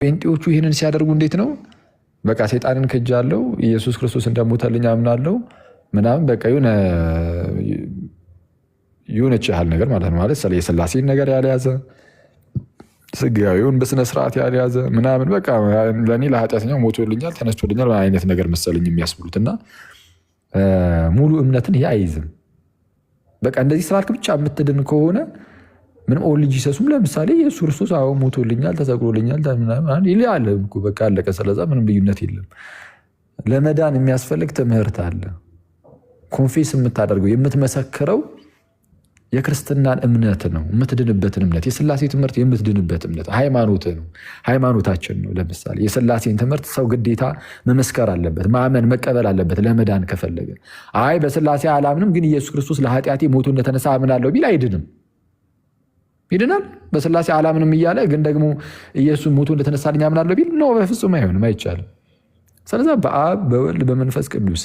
ጴንጤዎቹ ይህንን ሲያደርጉ እንዴት ነው? በቃ ሰይጣንን ክጃለሁ፣ ኢየሱስ ክርስቶስ እንደሞተልኝ አምናለሁ ምናምን በቃ የሆነች ያህል ነገር ማለት ነው። ማለት የሥላሴን ነገር ያልያዘ ስጋዊውን በስነ ስርዓት ያልያዘ ምናምን በቃ ለእኔ ለኃጢአተኛው ሞቶልኛል ተነስቶልኛል አይነት ነገር መሰለኝ የሚያስብሉት እና ሙሉ እምነትን ይሄ አይይዝም። በቃ እንደዚህ ስላልክ ብቻ የምትድን ከሆነ ምንም ኦል ጂሰሱም ለምሳሌ ኢየሱስ ክርስቶስ አዎ ሞቶልኛል ተሰቅሎልኛል ይላል እኮ በቃ አለቀ። ስለዛ ምንም ልዩነት የለም። ለመዳን የሚያስፈልግ ትምህርት አለ። ኮንፌስ የምታደርገው የምትመሰክረው የክርስትናን እምነት ነው። የምትድንበትን እምነት የሥላሴ ትምህርት የምትድንበት እምነት ሃይማኖት ነው፣ ሃይማኖታችን ነው። ለምሳሌ የሥላሴን ትምህርት ሰው ግዴታ መመስከር አለበት፣ ማመን መቀበል አለበት ለመዳን ከፈለገ። አይ በሥላሴ አላምንም ግን ኢየሱስ ክርስቶስ ለኃጢአቴ ሞቶ እንደተነሳ አምናለሁ ቢል አይድንም። ይድናል? በሥላሴ አላምንም እያለ ግን ደግሞ ኢየሱስ ሞቶ እንደተነሳልኝ አምናለሁ ቢል ነው፣ በፍጹም አይሆንም፣ አይቻልም። ስለዛ በአብ በወልድ በመንፈስ ቅዱስ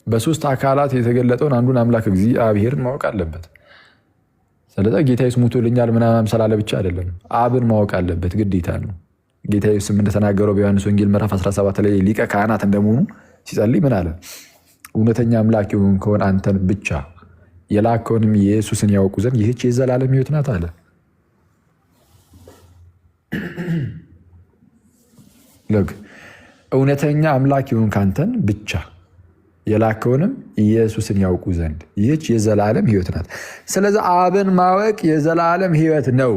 በሶስት አካላት የተገለጠውን አንዱን አምላክ እግዚአብሔርን ማወቅ አለበት። ስለዛ ጌታ ኢየሱስ ሞቶልኛል ምናምን ስላለ ብቻ አይደለም፣ አብን ማወቅ አለበት፣ ግዴታ ነው። ጌታ ኢየሱስም እንደተናገረው በዮሐንስ ወንጌል ምዕራፍ 17 ላይ ሊቀ ካህናት እንደመሆኑ ሲጸልይ ምን አለ? እውነተኛ አምላክ የሆን ከሆነ አንተን ብቻ የላከውንም ኢየሱስን ያውቁ ዘንድ ይህች የዘላለም ሕይወት ናት አለ። እውነተኛ አምላክ የሆን ከአንተን ብቻ የላከውንም ኢየሱስን ያውቁ ዘንድ ይህች የዘላለም ሕይወት ናት። ስለዚህ አብን ማወቅ የዘላለም ሕይወት ነው።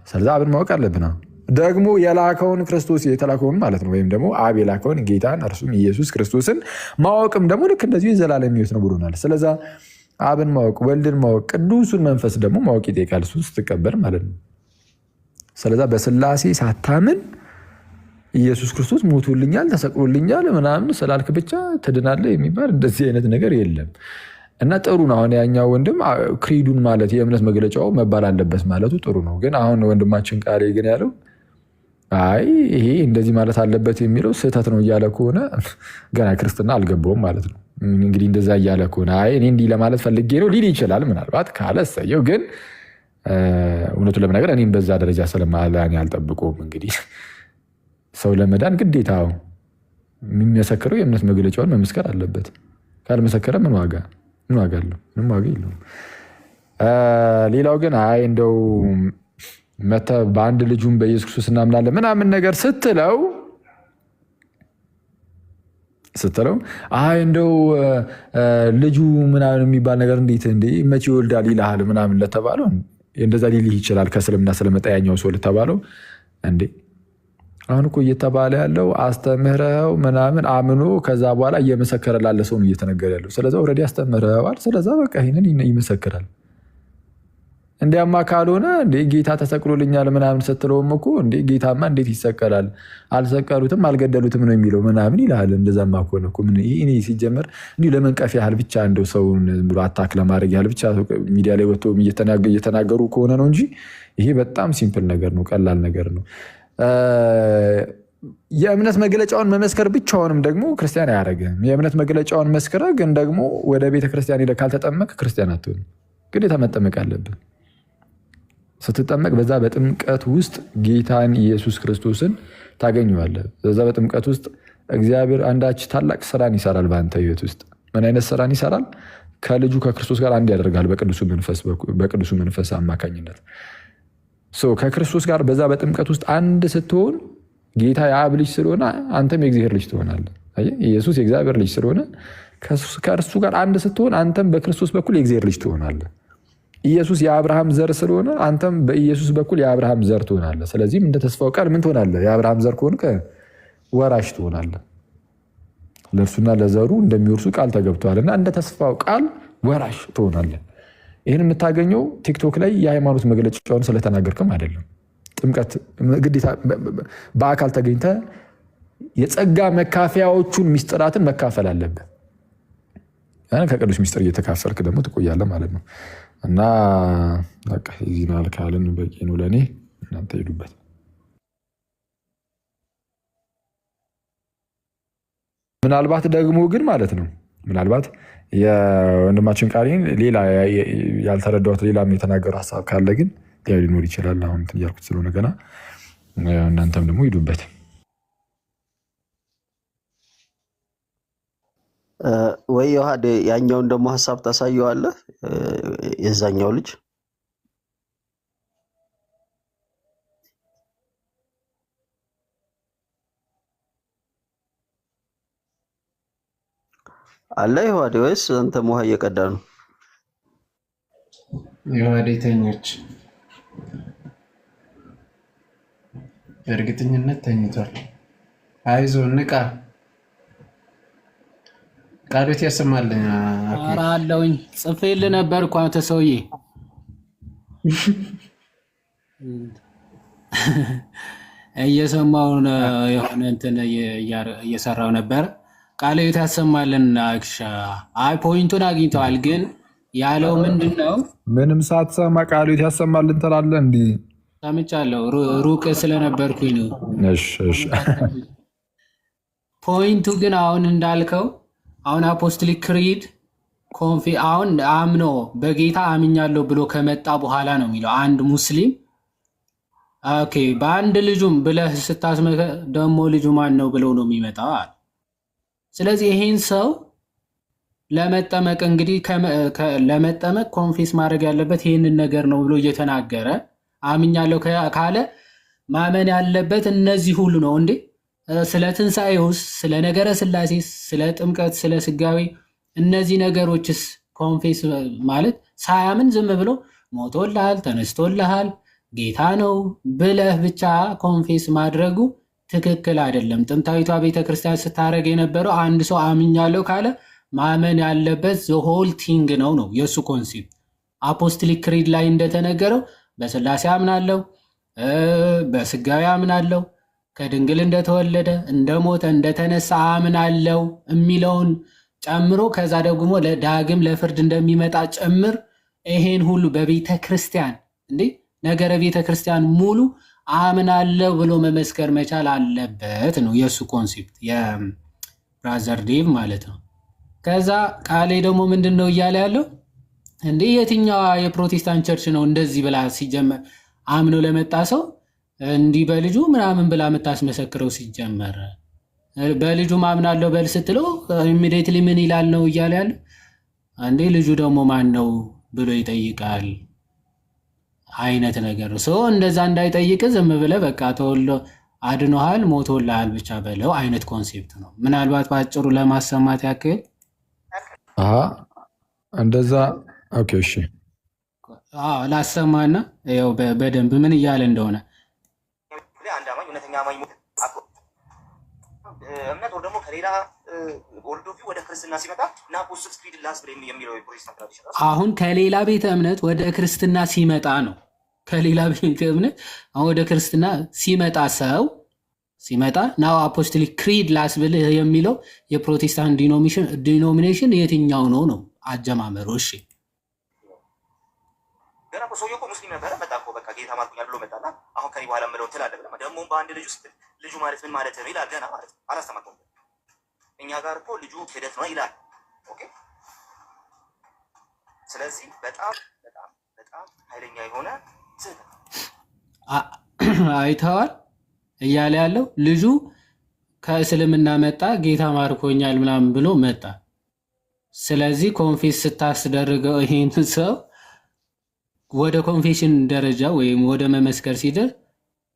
ስለዚህ አብን ማወቅ አለብን። ደግሞ የላከውን ክርስቶስ የተላከውን ማለት ነው፣ ወይም ደግሞ አብ የላከውን ጌታን እርሱም ኢየሱስ ክርስቶስን ማወቅም ደግሞ ልክ እንደዚሁ የዘላለም ሕይወት ነው ብሎናል። ስለዛ አብን ማወቅ፣ ወልድን ማወቅ፣ ቅዱሱን መንፈስ ደግሞ ማወቅ ይጠይቃል፣ እሱን ስትቀበል ማለት ነው። ስለዛ በሥላሴ ሳታምን ኢየሱስ ክርስቶስ ሞቶልኛል ተሰቅሎልኛል ምናምን ስላልክ ብቻ ትድናለህ የሚባል እንደዚህ አይነት ነገር የለም። እና ጥሩ ነው። አሁን ያኛው ወንድም ክሪዱን ማለት የእምነት መግለጫው መባል አለበት ማለቱ ጥሩ ነው። ግን አሁን ወንድማችን ቃሌ ግን ያለው አይ ይሄ እንደዚህ ማለት አለበት የሚለው ስህተት ነው እያለ ከሆነ ገና ክርስትና አልገባውም ማለት ነው። እንግዲህ እንደዛ እያለ ከሆነ አይ እኔ እንዲህ ለማለት ፈልጌ ነው ሊል ይችላል። ምናልባት ካለ እሰየው። ግን እውነቱ ለመናገር እኔም በዛ ደረጃ ስለማላን ያልጠብቀውም እንግዲህ ሰው ለመዳን ግዴታ የሚመሰክረው የእምነት መግለጫውን መመስከር አለበት። ካልመሰከረ ምን ዋጋ አለው? ምንም ዋጋ የለውም። ሌላው ግን አይ እንደው መተህ በአንድ ልጁም በኢየሱስ ክርስቶስ እናምናለን ምናምን ነገር ስትለው አይ እንደው ልጁ ምናምን የሚባል ነገር እንዴት መቼ ይወልዳል ይልሃል ምናምን ለተባለው እንደዛ ሊልህ ይችላል። ከእስልምና ስለመጣ ያኛው ሰው ለተባለው እንዴ አሁን እኮ እየተባለ ያለው አስተምህረው ምናምን አምኖ ከዛ በኋላ እየመሰከረ ላለ ሰው ነው እየተነገረ ያለው። ስለዛ ኦልሬዲ አስተምህረዋል። ስለዛ በቃ ይህንን ይመሰክራል። እንዲያማ ካልሆነ እንዴ ጌታ ተሰቅሎልኛል ምናምን ስትለውም እኮ እንዴ ጌታማ እንዴት ይሰቀላል? አልሰቀሉትም አልገደሉትም ነው የሚለው ምናምን ይልሃል። እንደዛማ ከሆነ እኮ ይሄ ሲጀመር እንዲሁ ለመንቀፍ ያህል ብቻ እንደው ሰውን ብሎ አታክ ለማድረግ ያህል ብቻ ሚዲያ ላይ ወጥቶ እየተናገሩ ከሆነ ነው እንጂ ይሄ በጣም ሲምፕል ነገር ነው፣ ቀላል ነገር ነው። የእምነት መግለጫውን መመስከር ብቻውንም ደግሞ ክርስቲያን አያደርግም። የእምነት መግለጫውን መስክረ ግን ደግሞ ወደ ቤተክርስቲያን ሄደህ ካልተጠመቅ ክርስቲያን አትሆንም። ግዴታ መጠመቅ አለብን። ስትጠመቅ በዛ በጥምቀት ውስጥ ጌታን ኢየሱስ ክርስቶስን ታገኘዋለህ። በዛ በጥምቀት ውስጥ እግዚአብሔር አንዳች ታላቅ ስራን ይሰራል በአንተ ህይወት ውስጥ። ምን አይነት ስራን ይሰራል? ከልጁ ከክርስቶስ ጋር አንድ ያደርጋል በቅዱሱ መንፈስ አማካኝነት። ከክርስቶስ ጋር በዛ በጥምቀት ውስጥ አንድ ስትሆን ጌታ የአብ ልጅ ስለሆነ አንተም የእግዚአብሔር ልጅ ትሆናለህ። ኢየሱስ የእግዚአብሔር ልጅ ስለሆነ ከእርሱ ጋር አንድ ስትሆን አንተም በክርስቶስ በኩል የእግዚአብሔር ልጅ ትሆናለህ። ኢየሱስ የአብርሃም ዘር ስለሆነ አንተም በኢየሱስ በኩል የአብርሃም ዘር ትሆናለህ። ስለዚህም እንደ ተስፋው ቃል ምን ትሆናለህ? የአብርሃም ዘር ከሆንክ ወራሽ ትሆናለህ። ለእርሱና ለዘሩ እንደሚወርሱ ቃል ተገብተዋልና እንደ ተስፋው ቃል ወራሽ ትሆናለህ። ይህን የምታገኘው ቲክቶክ ላይ የሃይማኖት መግለጫውን ስለተናገርክም አይደለም። ጥምቀት ግዴታ በአካል ተገኝተ የጸጋ መካፈያዎቹን ሚስጥራትን መካፈል አለብህ። ከቅዱስ ሚስጥር እየተካፈልክ ደግሞ ትቆያለህ ማለት ነው። እና በቃ የዚህን ያህል ካልን በቂ ነው ለእኔ። እናንተ ሄዱበት። ምናልባት ደግሞ ግን ማለት ነው ምናልባት የወንድማችን ቃሌን ሌላ ያልተረዳሁት ሌላም የተናገሩ ሀሳብ ካለ ግን ያው ሊኖር ይችላል። አሁን እንትን እያልኩት ስለሆነ ገና እናንተም ደግሞ ሂዱበት። ወይ ዮሐዴ ያኛውን ደግሞ ሀሳብ ታሳየዋለህ። የዛኛው ልጅ አለ ዮሐዴ ወይስ አንተም ውሃ እየቀዳ ነው? ዮሐዴተኞች በእርግጠኝነት ተኝቷል። አይዞ ንቃ፣ ቃሎት ያሰማልኝ። ኧረ አለውኝ ጽፌልህ ነበር እኮ አንተ ሰውዬ። እየሰማሁ የሆነ እንትን እየሰራው ነበር። ቃሎት ያሰማልን። አይ ፖይንቱን አግኝተዋል፣ ግን ያለው ምንድን ነው? ምንም ሳትሰማ ቃሎት ያሰማልን ትላለህ? እንዲህ ሰምቻለሁ፣ ሩቅ ስለነበርኩኝ ነው። ፖይንቱ ግን አሁን እንዳልከው አሁን አፖስቶሊክ ክሪድ አሁን አምኖ በጌታ አምኛለሁ ብሎ ከመጣ በኋላ ነው የሚለው አንድ ሙስሊም። ኦኬ በአንድ ልጁም ብለህ ስታስመከ ደግሞ ልጁ ማን ነው ብለው ነው የሚመጣው። ስለዚህ ይሄን ሰው ለመጠመቅ እንግዲህ ለመጠመቅ ኮንፌስ ማድረግ ያለበት ይህንን ነገር ነው ብሎ እየተናገረ አምኛለሁ ካለ ማመን ያለበት እነዚህ ሁሉ ነው እንዴ? ስለ ትንሣኤውስ፣ ስለ ነገረ ሥላሴ፣ ስለ ጥምቀት፣ ስለ ስጋዌ እነዚህ ነገሮችስ ኮንፌስ ማለት ሳያምን ዝም ብሎ ሞቶልሃል፣ ተነስቶልሃል፣ ጌታ ነው ብለህ ብቻ ኮንፌስ ማድረጉ ትክክል አይደለም። ጥንታዊቷ ቤተክርስቲያን ስታደርግ የነበረው አንድ ሰው አምኛለሁ ካለ ማመን ያለበት ዘሆል ቲንግ ነው የእሱ ኮንሴፕት። አፖስቶሊክ ክሪድ ላይ እንደተነገረው በስላሴ አምናለሁ፣ በስጋዊ አምናለሁ፣ ከድንግል እንደተወለደ እንደሞተ እንደተነሳ አምናለሁ የሚለውን ጨምሮ ከዛ ደግሞ ዳግም ለፍርድ እንደሚመጣ ጭምር ይሄን ሁሉ በቤተ ክርስቲያን እንዴ ነገረ ቤተ ክርስቲያን ሙሉ አምናለሁ ብሎ መመስከር መቻል አለበት ነው የእሱ ኮንሴፕት፣ የብራዘር ዴቭ ማለት ነው። ከዛ ቃሌ ደግሞ ምንድን ነው እያለ ያለው እንዴ የትኛዋ የፕሮቴስታንት ቸርች ነው እንደዚህ ብላ ሲጀመር አምኖ ለመጣ ሰው እንዲህ በልጁ ምናምን ብላ የምታስመሰክረው? ሲጀመር በልጁ ማምናለሁ በል ስትለው ኢሚዲየትሊ ምን ይላል ነው እያለ ያለው። አንዴ ልጁ ደግሞ ማን ነው ብሎ ይጠይቃል አይነት ነገር ነው። ሰው እንደዛ እንዳይጠይቅ ዝም ብለህ በቃ ተወልዶ አድኖሃል ሞቶልሃል ብቻ በለው አይነት ኮንሴፕት ነው። ምናልባት በአጭሩ ለማሰማት ያክል እንደዛ ኦኬ፣ እሺ ላሰማና ያው በደንብ ምን እያለ እንደሆነ አንድ አማኝ እውነተኛ አማኝ እምነት ወር ደግሞ ከሌላ ወልዶፊ ወደ ክርስትና ሲመጣ እና አፖስቶልስ ክሪድ ላስብል የሚለው የፕሮቴስታንት ትራዲሽን አሁን ከሌላ ቤተ እምነት ወደ ክርስትና ሲመጣ ነው። ከሌላ ቤተ እምነት አሁን ወደ ክርስትና ሲመጣ ሰው ሲመጣ ናው አፖስቶሊክ ክሪድ ላስብል የሚለው የፕሮቴስታንት ዲኖሚኔሽን የትኛው ነው አጀማመሩ? እሺ ገና እኮ ሰውዬው እኮ ሙስሊም ነበረ። መጣ እኮ በቃ ጌታ ማርኩኛል ብሎ መጣና አሁን ከኔ በኋላ ምለው ትላለህ ብለህ ደግሞ በአንድ ልጅ ውስጥ ልጁ ማለት ምን ማለት ነው ይላል። ገና ማለት አላስተማርኩም። እኛ ጋር እኮ ልጁ ክህደት ነው ይላል። ኦኬ። ስለዚህ በጣም በጣም በጣም ኃይለኛ የሆነ አይተዋል እያለ ያለው ልጁ ከእስልምና መጣ ጌታ ማርኮኛል ምናምን ብሎ መጣ። ስለዚህ ኮንፌስ ስታስደርገው ይሄን ሰው ወደ ኮንፌሽን ደረጃ ወይም ወደ መመስከር ሲደርስ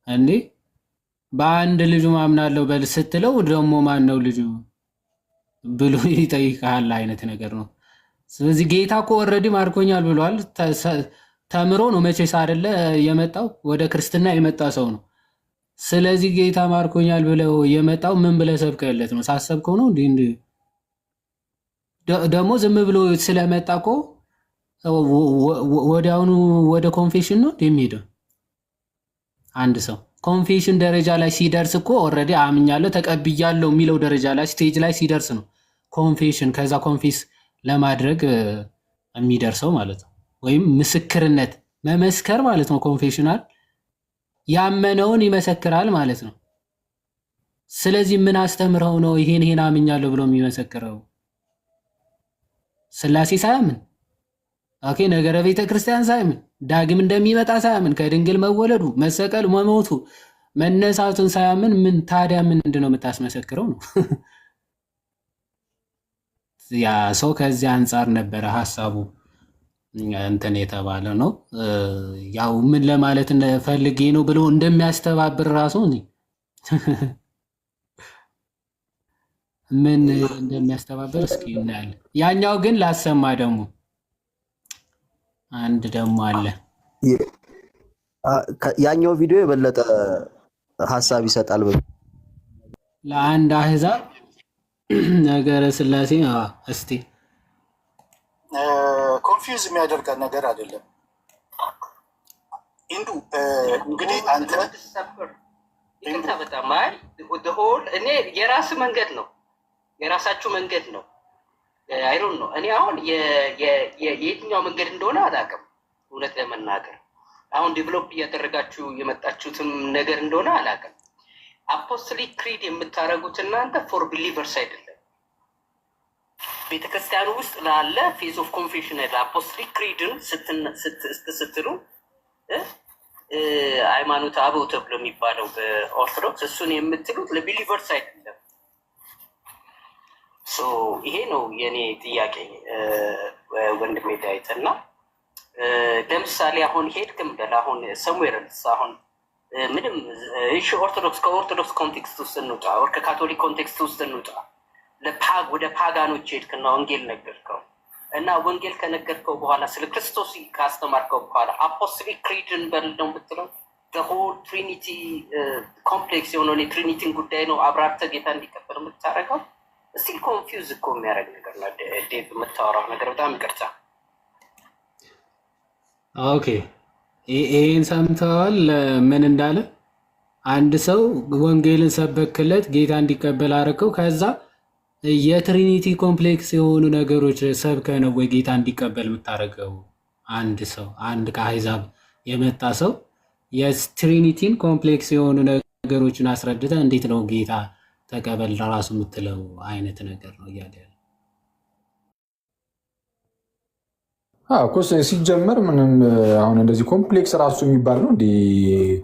እንዴ በአንድ ልጁ ማምናለሁ በል ስትለው ደግሞ ማን ነው ልጁ ብሎ ይጠይቃል አይነት ነገር ነው። ስለዚህ ጌታ እኮ ኦልሬዲ ማርኮኛል ብሏል። ተምሮ ነው መቼስ አይደለ የመጣው ወደ ክርስትና የመጣ ሰው ነው። ስለዚህ ጌታ ማርኮኛል ብለው የመጣው ምን ብለህ ሰብከለት ነው? ሳሰብከው ነው እንዴ? ደግሞ ዝም ብሎ ስለመጣ እኮ ወዲያውኑ ወደ ኮንፌሽን ነው የሚሄደው። አንድ ሰው ኮንፌሽን ደረጃ ላይ ሲደርስ እኮ ኦልሬዲ አምኛለሁ ተቀብያለሁ የሚለው ደረጃ ላይ ስቴጅ ላይ ሲደርስ ነው ኮንፌሽን ከዛ ኮንፌስ ለማድረግ የሚደርሰው ማለት ነው። ወይም ምስክርነት መመስከር ማለት ነው። ኮንፌሽናል ያመነውን ይመሰክራል ማለት ነው። ስለዚህ ምን አስተምረው ነው ይሄን አምኛለሁ ብሎ የሚመሰክረው? ስላሴ ሳያምን ኦኬ ነገረ ቤተ ክርስቲያን ሳያምን ዳግም እንደሚመጣ ሳያምን ከድንግል መወለዱ መሰቀል መሞቱ መነሳቱን ሳያምን ምን ታዲያ ምንድን ነው የምታስመሰክረው ነው? ያ ሰው ከዚህ አንጻር ነበረ ሀሳቡ እንትን የተባለ ነው። ያው ምን ለማለት ፈልጌ ነው ብሎ እንደሚያስተባብር ራሱ ምን እንደሚያስተባብር እስኪ እናያለን። ያኛው ግን ላሰማ ደግሞ አንድ ደግሞ አለ። ያኛው ቪዲዮ የበለጠ ሀሳብ ይሰጣል። ለአንድ አህዛብ ነገረ ስላሴ እስቲ ኮንፊውዝ የሚያደርገን ነገር አይደለም። እንዱ እንግዲህ አንተ በጣም እኔ የራስ መንገድ ነው የራሳችሁ መንገድ ነው። አይሮን ነው እኔ አሁን የየትኛው መንገድ እንደሆነ አላውቅም። እውነት ለመናገር አሁን ዴቨሎፕ እያደረጋችሁ የመጣችሁትም ነገር እንደሆነ አላውቅም። አፖስቶሊክ ክሪድ የምታደርጉት እናንተ ፎር ቢሊቨርስ አይደለም። ቤተክርስቲያኑ ውስጥ ላለ ፌዝ ኦፍ ኮንፌሽን አፖስቶሊክ ክሪድን ስትሉ ሃይማኖተ አበው ተብሎ የሚባለው በኦርቶዶክስ እሱን የምትሉት ለቢሊቨርስ አይደለም። ይሄ ነው የኔ ጥያቄ ወንድሜ ዳዊት። እና ለምሳሌ አሁን ሄድክም በል አሁን ሰምዌርስ አሁን ምንም እሺ ኦርቶዶክስ ከኦርቶዶክስ ኮንቴክስት ውስጥ እንውጣ፣ ወር ከካቶሊክ ኮንቴክስት ውስጥ እንውጣ። ወደ ፓጋኖች ሄድክና ወንጌል ነገርከው እና ወንጌል ከነገርከው በኋላ ስለ ክርስቶስ ካስተማርከው በኋላ አፖስቶሊክ ክሪድን በል ነው የምትለው። ሆል ትሪኒቲ ኮምፕሌክስ የሆነውን የትሪኒቲን ጉዳይ ነው አብራርተህ ጌታ እንዲቀበል የምታደርገው። እስቲል ኮንፊውዝ እኮ የሚያደርግ ነገር ነው ዴቭ የምታወራው ነገር በጣም ይቅርታ። ኦኬ ይህን ሰምተዋል? ምን እንዳለ አንድ ሰው ወንጌልን ሰበክለት ጌታ እንዲቀበል አደረገው። ከዛ የትሪኒቲ ኮምፕሌክስ የሆኑ ነገሮች ሰብከ ነው ወይ ጌታ እንዲቀበል የምታደርገው? አንድ ሰው አንድ ከአሕዛብ የመጣ ሰው የትሪኒቲን ኮምፕሌክስ የሆኑ ነገሮችን አስረድተ እንዴት ነው ጌታ ተቀበል ለራሱ የምትለው አይነት ነገር ነው እያለ ያለ እኮ ሲጀመር ምንም አሁን እንደዚህ ኮምፕሌክስ ራሱ የሚባል ነው እንዲህ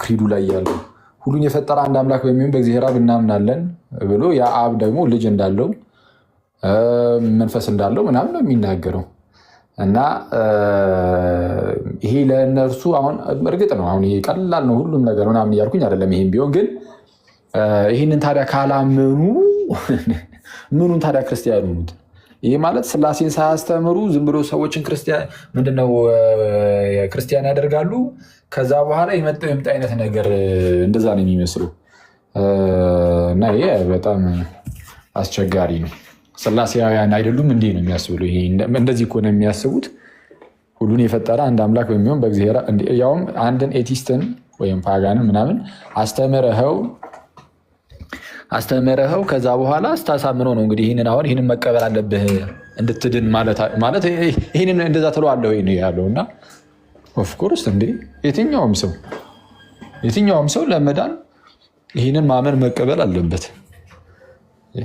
ክሪዱ ላይ ያለው ሁሉን የፈጠረ አንድ አምላክ በሚሆን በእግዚአብሔር አብ እናምናለን ብሎ ያ አብ ደግሞ ልጅ እንዳለው መንፈስ እንዳለው ምናምን ነው የሚናገረው። እና ይሄ ለእነርሱ አሁን እርግጥ ነው አሁን ይሄ ቀላል ነው ሁሉም ነገር ምናምን እያልኩኝ አይደለም። ይሄም ቢሆን ግን ይህንን ታዲያ ካላመኑ ምኑን ታዲያ ክርስቲያኑ? ይህ ማለት ስላሴን ሳያስተምሩ ዝም ብሎ ሰዎችን ምንድነው ክርስቲያን ያደርጋሉ። ከዛ በኋላ የመጣው የምጣ አይነት ነገር እንደዛ ነው የሚመስሉ እና ይሄ በጣም አስቸጋሪ ነው። ስላሴያውያን አይደሉም እንዲህ ነው የሚያስብሉ። እንደዚህ እኮ ነው የሚያስቡት። ሁሉን የፈጠረ አንድ አምላክ በሚሆን በእግዚአብሔር ያውም አንድን ኤቲስትን ወይም ፓጋንን ምናምን አስተምረኸው ከዛ በኋላ ስታሳምነው ነው እንግዲህ ይህንን መቀበል አለብህ እንድትድን ማለት ይህንን እንደዛ ትለዋለህ ወይ ያለው። እና ኦፍኮርስ እንዴ የትኛውም ሰው ለመዳን ይህንን ማመን መቀበል አለበት።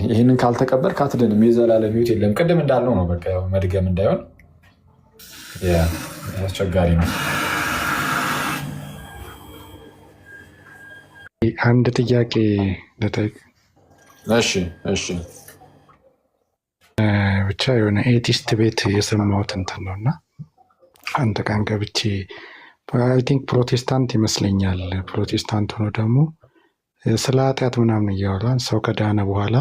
ይህንን ካልተቀበል ካትድንም የዘላለም ሕይወት የለም። ቅድም እንዳልነው ነው በቃ መድገም እንዳይሆን አስቸጋሪ ነው። አንድ ጥያቄ ልጠይቅ? እሺ ብቻ የሆነ ኤቲስት ቤት የሰማሁት እንትን ነው እና አንድ ቀን ገብቼ አይ ቲንክ ፕሮቴስታንት ይመስለኛል። ፕሮቴስታንት ሆኖ ደግሞ ስለ ኃጢአት ምናምን እያወራን ሰው ከዳነ በኋላ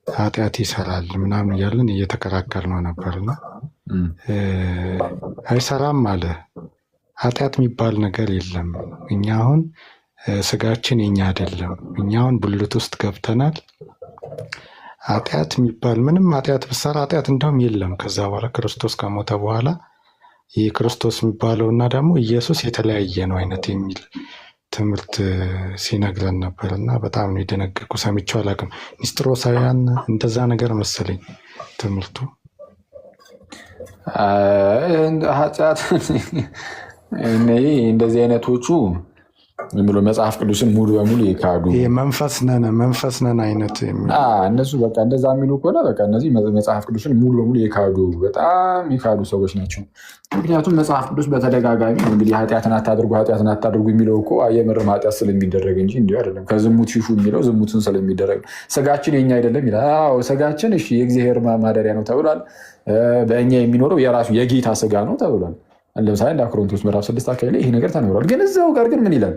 ኃጢአት ይሰራል ምናምን እያለን እየተከራከር ነው ነበርና አይሰራም አለ። ኃጢአት የሚባል ነገር የለም። እኛ አሁን ስጋችን የኛ አይደለም። እኛ አሁን ብልት ውስጥ ገብተናል። ኃጢአት የሚባል ምንም ኃጢአት ብሰራ ኃጢአት እንደውም የለም። ከዛ በኋላ ክርስቶስ ከሞተ በኋላ ይህ ክርስቶስ የሚባለው እና ደግሞ ኢየሱስ የተለያየ ነው አይነት የሚል ትምህርት ሲነግረን ነበር እና በጣም ነው የደነገጥኩ። ሰምቼው አላውቅም። ንስጥሮሳውያን እንደዛ ነገር መሰለኝ ትምህርቱ። ኃጢአት እንደዚህ አይነቶቹ ዝም ብሎ መጽሐፍ ቅዱስን ሙሉ በሙሉ የካዱ መንፈስ ነን አይነት እነሱ በቃ እንደዛ የሚሉ ከሆነ በቃ እነዚህ መጽሐፍ ቅዱስን ሙሉ በሙሉ የካዱ በጣም የካዱ ሰዎች ናቸው። ምክንያቱም መጽሐፍ ቅዱስ በተደጋጋሚ እንግዲህ ኃጢአትን አታድርጉ የሚለው እኮ የምርም ኃጢአት ስለሚደረግ እንጂ እንዲሁ አይደለም። ከዝሙት ሽሹ የሚለው ዝሙትን ስለሚደረግ፣ ስጋችን የኛ አይደለም ይላል። ስጋችን እሺ የእግዚአብሔር ማደሪያ ነው ተብሏል። በእኛ የሚኖረው የራሱ የጌታ ስጋ ነው ተብሏል። ለምሳሌ እንደ ቆሮንቶስ ምዕራፍ 6 አካባቢ ላይ ይሄ ነገር ተነግሯል። ግን እዛው ጋር ግን ምን ይላል?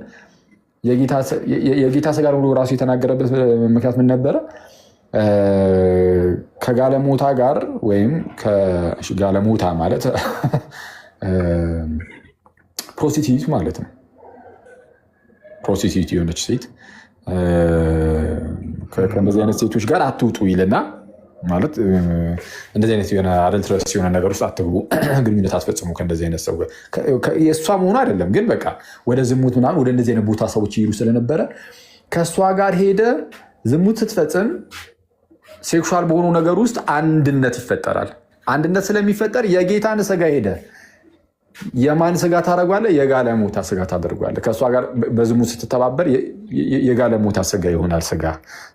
የጌታ ስጋ ነው ብሎ ራሱ የተናገረበት ምክንያት ምን ነበረ? ከጋለሞታ ጋር ወይም ጋለሞታ ማለት ፕሮስቲቲዩት ማለት ነው። ፕሮስቲቲዩት የሆነች ሴት ከእንደዚህ አይነት ሴቶች ጋር አትውጡ ይልና ማለት እንደዚህ አይነት የሆነ አደልትረስ የሆነ ነገር ውስጥ አትግቡ፣ ግንኙነት አትፈጽሙ ከእንደዚህ አይነት ሰው ጋር። የእሷ መሆኑ አይደለም ግን በቃ ወደ ዝሙት ምናምን ወደ እንደዚህ አይነት ቦታ ሰዎች ይሄዱ ስለነበረ ከእሷ ጋር ሄደ ዝሙት ስትፈጽም ሴክሹዋል በሆኑ ነገር ውስጥ አንድነት ይፈጠራል። አንድነት ስለሚፈጠር የጌታን ስጋ ሄደ የማን ስጋ ታደርጓለህ? የጋለሞታ ስጋ ታደርጓለህ። ከእሷ ጋር በዝሙት ስትተባበር የጋለሞታ ስጋ ይሆናል ስጋ።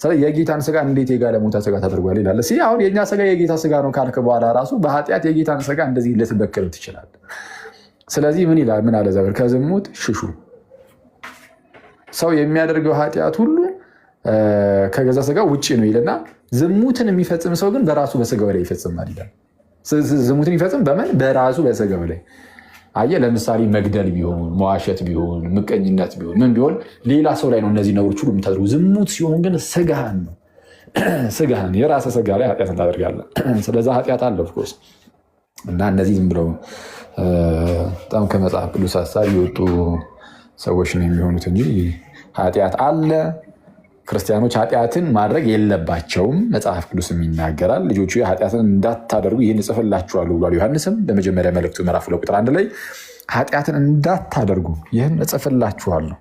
ስለዚህ የጌታን ስጋ እንዴት የጋለሞታ ስጋ ታደርጓለህ ይላል። አሁን የእኛ ስጋ የጌታ ስጋ ነው ካልክ በኋላ ራሱ በኃጢአት የጌታን ስጋ እንደዚህ ልትበክል ትችላለህ። ስለዚህ ምን ይላል? ምን አለ ዘበር? ከዝሙት ሽሹ። ሰው የሚያደርገው ኃጢአት ሁሉ ከገዛ ስጋ ውጭ ነው ይልና ዝሙትን የሚፈጽም ሰው ግን በራሱ በስጋው ላይ ይፈጽማል ይላል። ዝሙትን የሚፈጽም በምን? በራሱ በስጋው ላይ። አየህ፣ ለምሳሌ መግደል ቢሆን፣ መዋሸት ቢሆን፣ ምቀኝነት ቢሆን፣ ምን ቢሆን ሌላ ሰው ላይ ነው እነዚህ ነገሮች ሁሉ የምታደርጉ። ዝሙት ሲሆን ግን ስጋህን ነው ስጋህን የራስህ ስጋ ላይ ኃጢአትን ታደርጋለህ። ስለዛ ኃጢአት አለ ኦፍኮርስ። እና እነዚህ ዝም ብለው በጣም ከመጽሐፍ ቅዱስ ሀሳብ የወጡ ሰዎች ነው የሚሆኑት እንጂ ኃጢአት አለ። ክርስቲያኖች ኃጢአትን ማድረግ የለባቸውም። መጽሐፍ ቅዱስም ይናገራል። ልጆቹ ኃጢአትን እንዳታደርጉ ይህን እጽፍላችኋለሁ ብሏል ዮሐንስም በመጀመሪያ መልእክቱ ምዕራፍ 2 ቁጥር 1 ላይ ኃጢአትን እንዳታደርጉ ይህን እጽፍላችኋለሁ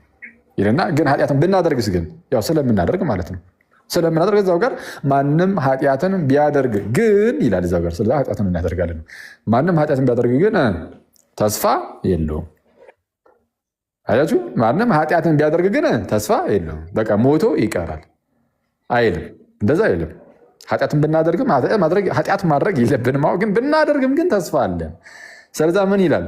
ይልና ግን ኃጢአትን ብናደርግስ ግን ያው ስለምናደርግ ማለት ነው ስለምናደርግ እዛው ጋር ማንም ኃጢአትን ቢያደርግ ግን ይላል እዛው ጋር ስለዛ ኃጢአትን እናደርጋለን። ማንም ኃጢአትን ቢያደርግ ግን ተስፋ የለውም። አያችሁ፣ ማንም ኃጢአትን ቢያደርግ ግን ተስፋ የለውም። በቃ ሞቶ ይቀራል አይልም። እንደዛ አይልም። ኃጢአትን ብናደርግም ኃጢአት ማድረግ የለብንም። ግን ብናደርግም ግን ተስፋ አለን። ስለዛ ምን ይላል?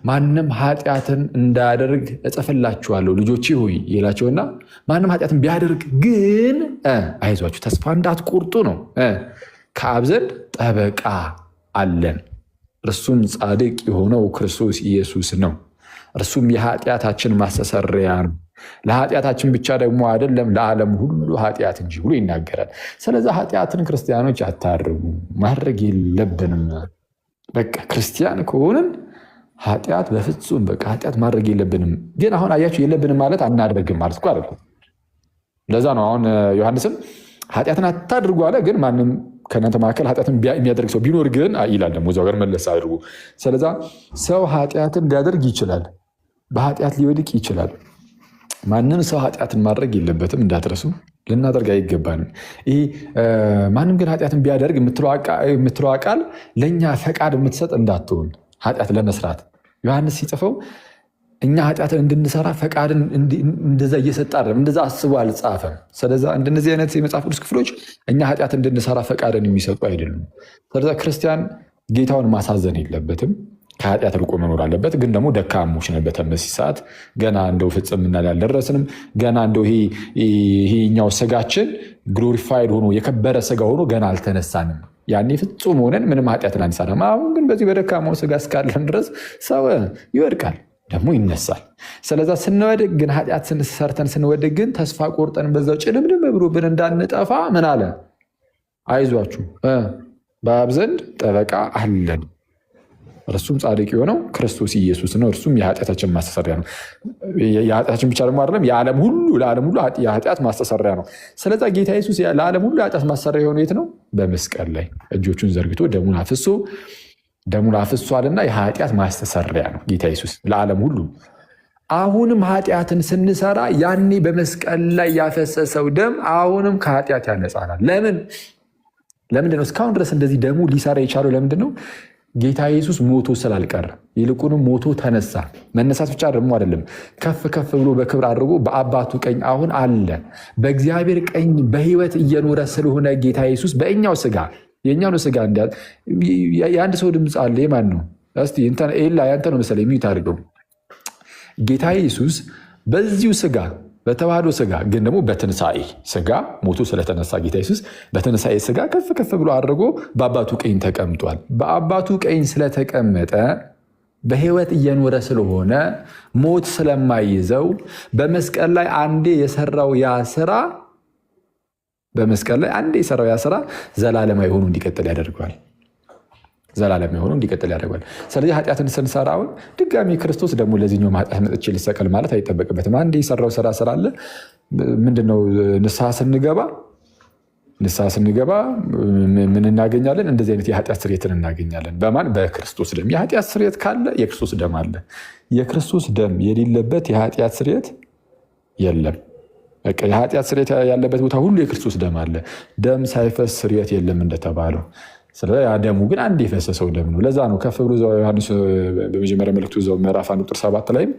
ማንም ኃጢአትን እንዳያደርግ እጽፍላችኋለሁ ልጆቼ ሆይ ይላቸውና ማንም ኃጢአትን ቢያደርግ ግን አይዟችሁ ተስፋ እንዳትቆርጡ ነው። ከአብ ዘንድ ጠበቃ አለን፣ እርሱም ጻድቅ የሆነው ክርስቶስ ኢየሱስ ነው። እርሱም የኃጢአታችን ማስተሰሪያ ነው። ለኃጢአታችን ብቻ ደግሞ አይደለም ለዓለም ሁሉ ኃጢአት እንጂ ብሎ ይናገራል። ስለዚ ኃጢአትን ክርስቲያኖች አታድርጉ፣ ማድረግ የለብንም። በቃ ክርስቲያን ከሆንን ኃጢአት በፍጹም በቃ ኃጢአት ማድረግ የለብንም። ግን አሁን አያችሁ የለብንም ማለት አናደርግም ማለት እኮ አይደለም። ለዛ ነው አሁን ዮሐንስም ኃጢአትን አታድርጉ አለ። ግን ማንም ከእናንተ መካከል ኃጢአትን የሚያደርግ ሰው ቢኖር ግን ይላል ደግሞ እዛው ጋር መለስ አድርጉ። ስለዛ ሰው ኃጢአትን ሊያደርግ ይችላል፣ በኃጢአት ሊወድቅ ይችላል። ማንም ሰው ኃጢአትን ማድረግ የለበትም፣ እንዳትረሱ። ልናደርግ አይገባንም። ይህ ማንም ግን ኃጢአትን ቢያደርግ የምትለዋ ቃል ለእኛ ፈቃድ የምትሰጥ እንዳትሆን ኃጢአት ለመስራት ዮሐንስ ሲጽፈው እኛ ኃጢአትን እንድንሰራ ፈቃድን እንደዛ እየሰጠ አይደለም፣ እንደዛ አስቦ አልጻፈም። ስለዛ እንደነዚህ አይነት የመጽሐፍ ቅዱስ ክፍሎች እኛ ኃጢአት እንድንሰራ ፈቃድን የሚሰጡ አይደሉም። ስለዛ ክርስቲያን ጌታውን ማሳዘን የለበትም፣ ከኃጢአት ርቆ መኖር አለበት። ግን ደግሞ ደካሞች ነን በተመሲ ሰዓት ገና እንደው ፍጽምና ላይ አልደረስንም። ገና እንደው ይሄኛው ስጋችን ግሎሪፋይድ ሆኖ የከበረ ስጋ ሆኖ ገና አልተነሳንም። ያኔ ፍጹም ሆነን ምንም ኃጢአትን አንሰራም። አሁን ግን በዚህ በደካማው ስጋ እስካለን ድረስ ሰው ይወድቃል ደግሞ ይነሳል። ስለዛ ስንወድቅ ግን ኃጢአት ሰርተን ስንወድቅ ግን ተስፋ ቆርጠን በዛው ጭልምልም ብሎብን እንዳንጠፋ ምን አለ? አይዟችሁ በአብ ዘንድ ጠበቃ አለን፣ እርሱም ጻድቅ የሆነው ክርስቶስ ኢየሱስ ነው። እርሱም የኃጢአታችን ማስተሰሪያ ነው። የኃጢአታችን ብቻ ደግሞ አይደለም፣ ለዓለም ሁሉ የኃጢአት ማስተሰሪያ ነው። ስለዛ ጌታ ኢየሱስ ለዓለም ሁሉ የኃጢአት ማስተሰሪያ የሆነው የት ነው? በመስቀል ላይ እጆቹን ዘርግቶ ደሙን አፍሷልና የኃጢአት ማስተሰሪያ ነው ጌታ ኢየሱስ ለዓለም ሁሉ። አሁንም ኃጢአትን ስንሰራ ያኔ በመስቀል ላይ ያፈሰሰው ደም አሁንም ከኃጢአት ያነጻናል። ለምንድን ነው እስካሁን ድረስ እንደዚህ ደሙ ሊሰራ የቻለው? ለምንድን ነው? ጌታ ኢየሱስ ሞቶ ስላልቀረ ይልቁንም ሞቶ ተነሳ። መነሳት ብቻ ደግሞ አይደለም፣ ከፍ ከፍ ብሎ በክብር አድርጎ በአባቱ ቀኝ አሁን አለ። በእግዚአብሔር ቀኝ በህይወት እየኖረ ስለሆነ ጌታ ኢየሱስ በእኛው ስጋ የእኛው ስጋ የአንድ ሰው ድምፅ አለ። የማን ነው? እስቲ ኤላ ያንተ ነው መሰለኝ የሚዩት አድርገው። ጌታ ኢየሱስ በዚሁ ስጋ በተዋህዶ ስጋ ግን ደግሞ በትንሣኤ ስጋ ሞቶ ስለተነሳ ጌታ ኢየሱስ በትንሣኤ ስጋ ከፍ ከፍ ብሎ አድርጎ በአባቱ ቀኝ ተቀምጧል። በአባቱ ቀኝ ስለተቀመጠ በህይወት እየኖረ ስለሆነ ሞት ስለማይዘው በመስቀል ላይ አንዴ የሰራው ያ ስራ ዘላለማዊ ሆኖ እንዲቀጥል ያደርገዋል። ስለዚህ ኃጢአትን ስንሰራውን ድጋሚ ክርስቶስ ደግሞ ለዚህኛው ኃጢአት መጥቼ ሊሰቀል ማለት አይጠበቅበትም። አንዴ የሰራው ስራ ስላለ ምንድነው? ንስሐ ስንገባ ምን እናገኛለን? እንደዚህ አይነት የኃጢአት ስርየትን እናገኛለን። በማን? በክርስቶስ ደም። የኃጢአት ስርየት ካለ የክርስቶስ ደም አለ። የክርስቶስ ደም የሌለበት የኃጢአት ስርየት የለም። በቃ የኃጢአት ስርየት ያለበት ቦታ ሁሉ የክርስቶስ ደም አለ። ደም ሳይፈስ ስርየት የለም እንደተባለው። ስለዚህ ደሙ ግን አንድ የፈሰሰው ደም ነው። ለዛ ነው ከፍ ብሎ ዮሐንስ በመጀመሪያ መልእክቱ እዛው ምዕራፍ 1 ቁጥር 7 ላይም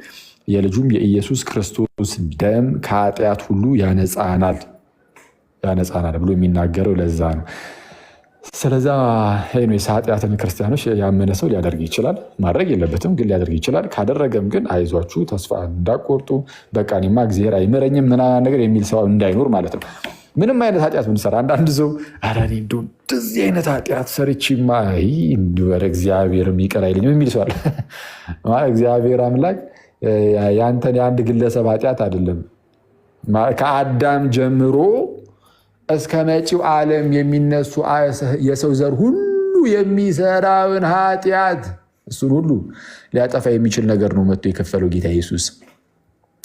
የልጁም የኢየሱስ ክርስቶስ ደም ከኃጢአት ሁሉ ያነጻናል ብሎ የሚናገረው ለዛ ነው። ስለዛ ኃጢአትን ክርስቲያኖች ያመነ ሰው ሊያደርግ ይችላል። ማድረግ የለበትም ግን ሊያደርግ ይችላል። ካደረገም ግን አይዟችሁ፣ ተስፋ እንዳቆርጡ፣ በቃ እኔማ እግዚአብሔር አይምረኝም ምናምን ነገር የሚል ሰው እንዳይኖር ማለት ነው። ምንም አይነት ኃጢአት ብንሰራ አንዳንድ ሰው እንደዚህ አይነት ኃጢአት ሰርቼማ እግዚአብሔር ይቅር አይለኝም የሚል ሰው አለ። እግዚአብሔር አምላክ ያንተን የአንድ ግለሰብ ኃጢአት አይደለም ከአዳም ጀምሮ እስከ መጪው ዓለም የሚነሱ የሰው ዘር ሁሉ የሚሰራውን ኃጢአት እሱን ሁሉ ሊያጠፋ የሚችል ነገር ነው መጥቶ የከፈለው ጌታ ኢየሱስ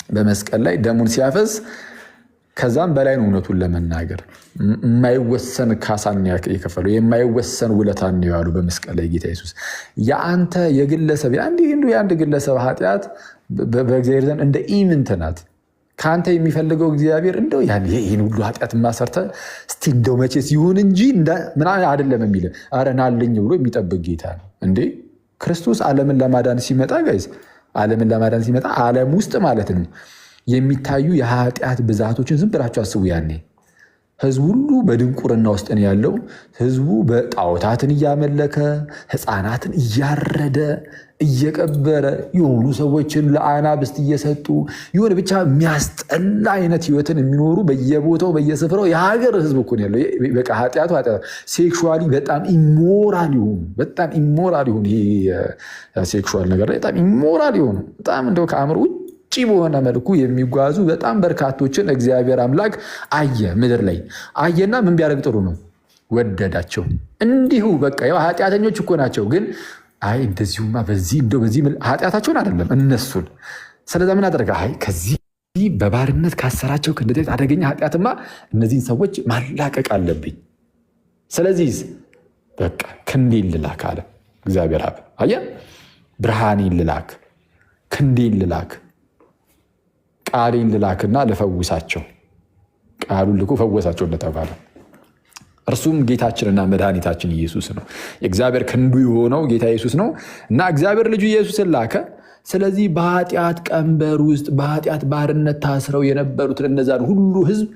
በመስቀል ላይ ደሙን ሲያፈስ። ከዛም በላይ ነው። እውነቱን ለመናገር የማይወሰን ካሳን የከፈለው የማይወሰን ውለታን ነው ያሉ በመስቀል ላይ ጌታ ኢየሱስ። የአንተ የግለሰብ የአንድ ግለሰብ ኃጢአት በእግዚአብሔር ዘንድ እንደ ኢምንት ናት። ከአንተ የሚፈልገው እግዚአብሔር እንደው ይህን ሁሉ ኃጢአት ማሰርተ እስቲ እንደው መቼስ ይሁን እንጂ ምናምን አይደለም የሚል ኧረ ናልኝ ብሎ የሚጠብቅ ጌታ ነው እንዴ። ክርስቶስ ዓለምን ለማዳን ሲመጣ ዓለም ውስጥ ማለት ነው የሚታዩ የኃጢአት ብዛቶችን ዝም ብላችሁ አስቡ። ያኔ ህዝቡ ሁሉ በድንቁርና ውስጥ ነው ያለው። ህዝቡ በጣዖታትን እያመለከ ህፃናትን እያረደ እየቀበረ የሆኑ ሰዎችን ለአናብስት እየሰጡ የሆነ ብቻ የሚያስጠላ አይነት ህይወትን የሚኖሩ በየቦታው በየስፍራው የሀገር ህዝብ እኮ ነው ያለው። በቃ ኃጢአቱ ሴክሹዋሊ በጣም ኢሞራል ይሆኑ ሴክሹዋል ነገር ላይ በጣም ኢሞራል ይሆኑ በጣም እንደው ከአእምሮ ውጭ በሆነ መልኩ የሚጓዙ በጣም በርካቶችን እግዚአብሔር አምላክ አየ። ምድር ላይ አየና ምን ቢያደርግ ጥሩ ነው? ወደዳቸው። እንዲሁ በቃ ኃጢአተኞች እኮ ናቸው፣ ግን እንደዚሁማ በዚህ ኃጢአታቸውን አይደለም እነሱን። ስለዚ ምን አደረገ? ከዚህ በባርነት ካሰራቸው ከእንደዚህ አደገኛ ኃጢአትማ እነዚህን ሰዎች ማላቀቅ አለብኝ። ስለዚህ በቃ ክንዴን ልላክ አለ እግዚአብሔር አብ። አየህ፣ ብርሃኔን ልላክ፣ ክንዴን ልላክ፣ ቃሌን ልላክና ልፈውሳቸው። ቃሉን ልኮ ፈወሳቸው እንደተባለ እርሱም ጌታችንና መድኃኒታችን ኢየሱስ ነው። የእግዚአብሔር ክንዱ የሆነው ጌታ ኢየሱስ ነው እና እግዚአብሔር ልጁ ኢየሱስን ላከ። ስለዚህ በኃጢአት ቀንበር ውስጥ በኃጢአት ባርነት ታስረው የነበሩትን እነዛን ሁሉ ህዝብ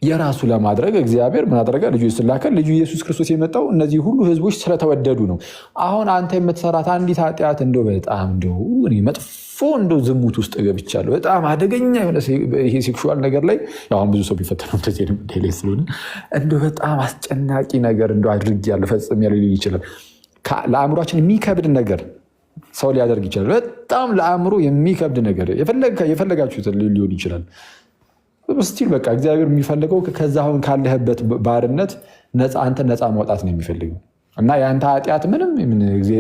የራሱ ለማድረግ እግዚአብሔር ምን አደረገ? ልጁ ኢየሱስን ላከ። ልጁ ኢየሱስ ክርስቶስ የመጣው እነዚህ ሁሉ ህዝቦች ስለተወደዱ ነው። አሁን አንተ የምትሰራት አንዲት ኃጢአት እንደው በጣም መጥፎ እንደው ዝሙት ውስጥ ገብቻለሁ በጣም አደገኛ የሆነ ይሄ ሴክሹዋል ነገር ላይ አሁን ብዙ ሰው ቢፈተነው ላይ ስለሆነ እንደው በጣም አስጨናቂ ነገር እንደው አድርጌያለሁ ፈጽሜያለሁ ሊል ይችላል። ለአእምሯችን የሚከብድ ነገር ሰው ሊያደርግ ይችላል። በጣም ለአእምሮ የሚከብድ ነገር የፈለጋችሁትን ሊሆን ይችላል። ስቲል በቃ እግዚአብሔር የሚፈልገው ከዛ አሁን ካለህበት ባርነት አንተ ነፃ ማውጣት ነው የሚፈልገው እና የአንተ ኃጢአት ምንም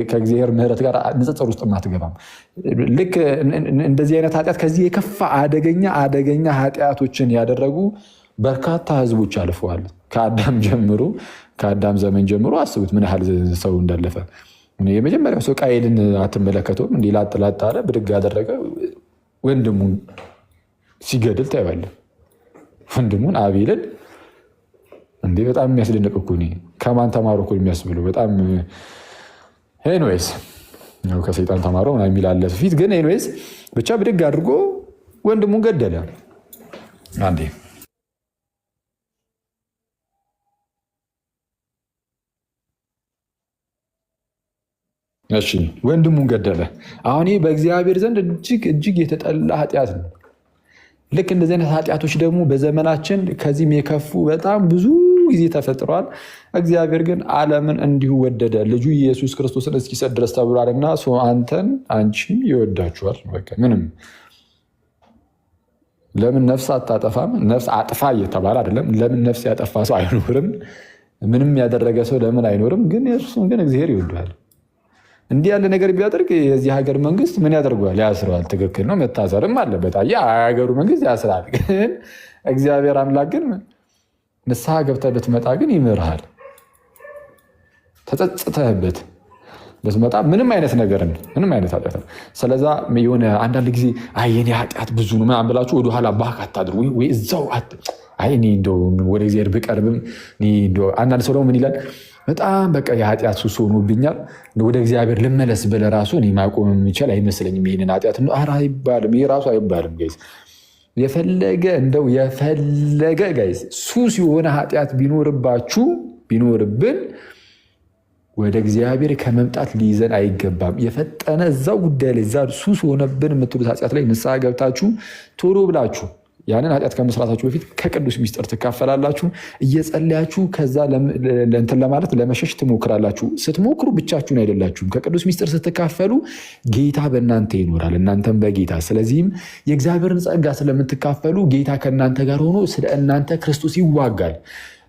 ከእግዚአብሔር ምሕረት ጋር ንጽጽር ውስጥ አትገባም። ልክ እንደዚህ አይነት ኃጢአት ከዚህ የከፋ አደገኛ ኃጢአቶችን ያደረጉ በርካታ ህዝቦች አልፈዋል። ከአዳም ዘመን ጀምሮ አስቡት ምን ያህል ሰው እንዳለፈ። የመጀመሪያው ሰው ቃየልን አትመለከተውም? እንዲህ ላጥ አለ፣ ብድግ አደረገ፣ ወንድሙን ሲገድል ታይዋለህ። ወንድሙን አቤልን እንዴ! በጣም የሚያስደንቅ እኮ ከማን ተማሩ እኮ የሚያስብለው በጣም ኤኒዌይስ ከሰይጣን ተማረው የሚላለ ፊት ግን ኤኒዌይስ ብቻ ብድግ አድርጎ ወንድሙን ገደለ። አንዴ እሺ ወንድሙን ገደለ። አሁን ይህ በእግዚአብሔር ዘንድ እጅግ የተጠላ ኃጢአት ነው። ልክ እንደዚህ አይነት ኃጢአቶች ደግሞ በዘመናችን ከዚህም የከፉ በጣም ብዙ ጊዜ ተፈጥረዋል። እግዚአብሔር ግን ዓለምን እንዲሁ ወደደ ልጁ ኢየሱስ ክርስቶስን እስኪሰጥ ድረስ ተብሏልና አንተን አንቺን ይወዳችኋል። በቃ ምንም ለምን ነፍስ አታጠፋም? ነፍስ አጥፋ እየተባለ አይደለም። ለምን ነፍስ ያጠፋ ሰው አይኖርም? ምንም ያደረገ ሰው ለምን አይኖርም? ግን እርሱን ግን እግዚአብሔር ይወደዋል። እንዲህ ያለ ነገር ቢያደርግ የዚህ ሀገር መንግስት ምን ያደርገዋል? ያስረዋል። ትክክል ነው፣ መታሰርም አለበት። የሀገሩ መንግስት ያስራል። ግን እግዚአብሔር አምላክ ግን ንስሐ ገብተህ ብትመጣ ግን ይምርሃል። ተጸጽተህበት ብትመጣ ምንም አይነት ነገርን ምንም አይነት ኃጢአት ነው። ስለዛ የሆነ አንዳንድ ጊዜ የኔ ኃጢአት ብዙ ነው ምናምን ብላችሁ ወደኋላ ባክ አታድርጉ። ወይ እዛው እኔ እንደው ወደ እግዚአብሔር ብቀርብም አንዳንድ ሰው ደግሞ ምን ይላል? በጣም በቃ የኃጢአት ሱስ ሆኖብኛል ወደ እግዚአብሔር ልመለስ ብለህ ራሱ እኔ ማቆም የሚችል አይመስለኝም ይህንን ኃጢአት አይባልም። ይህ ራሱ አይባልም ጋይስ። የፈለገ እንደው የፈለገ ጋይስ ሱስ የሆነ ኃጢአት ቢኖርብን ወደ እግዚአብሔር ከመምጣት ሊይዘን አይገባም። የፈጠነ እዛው ጉዳይ ላይ እዛ ሱስ ሆነብን የምትሉት ኃጢአት ላይ ንስሐ ገብታችሁ ቶሎ ብላችሁ ያንን ኃጢአት ከመስራታችሁ በፊት ከቅዱስ ሚስጥር ትካፈላላችሁ። እየጸለያችሁ ከዛ እንትን ለማለት ለመሸሽ ትሞክራላችሁ። ስትሞክሩ ብቻችሁን አይደላችሁም። ከቅዱስ ሚስጥር ስትካፈሉ ጌታ በእናንተ ይኖራል፣ እናንተም በጌታ። ስለዚህም የእግዚአብሔርን ጸጋ ስለምትካፈሉ ጌታ ከእናንተ ጋር ሆኖ ስለ እናንተ ክርስቶስ ይዋጋል።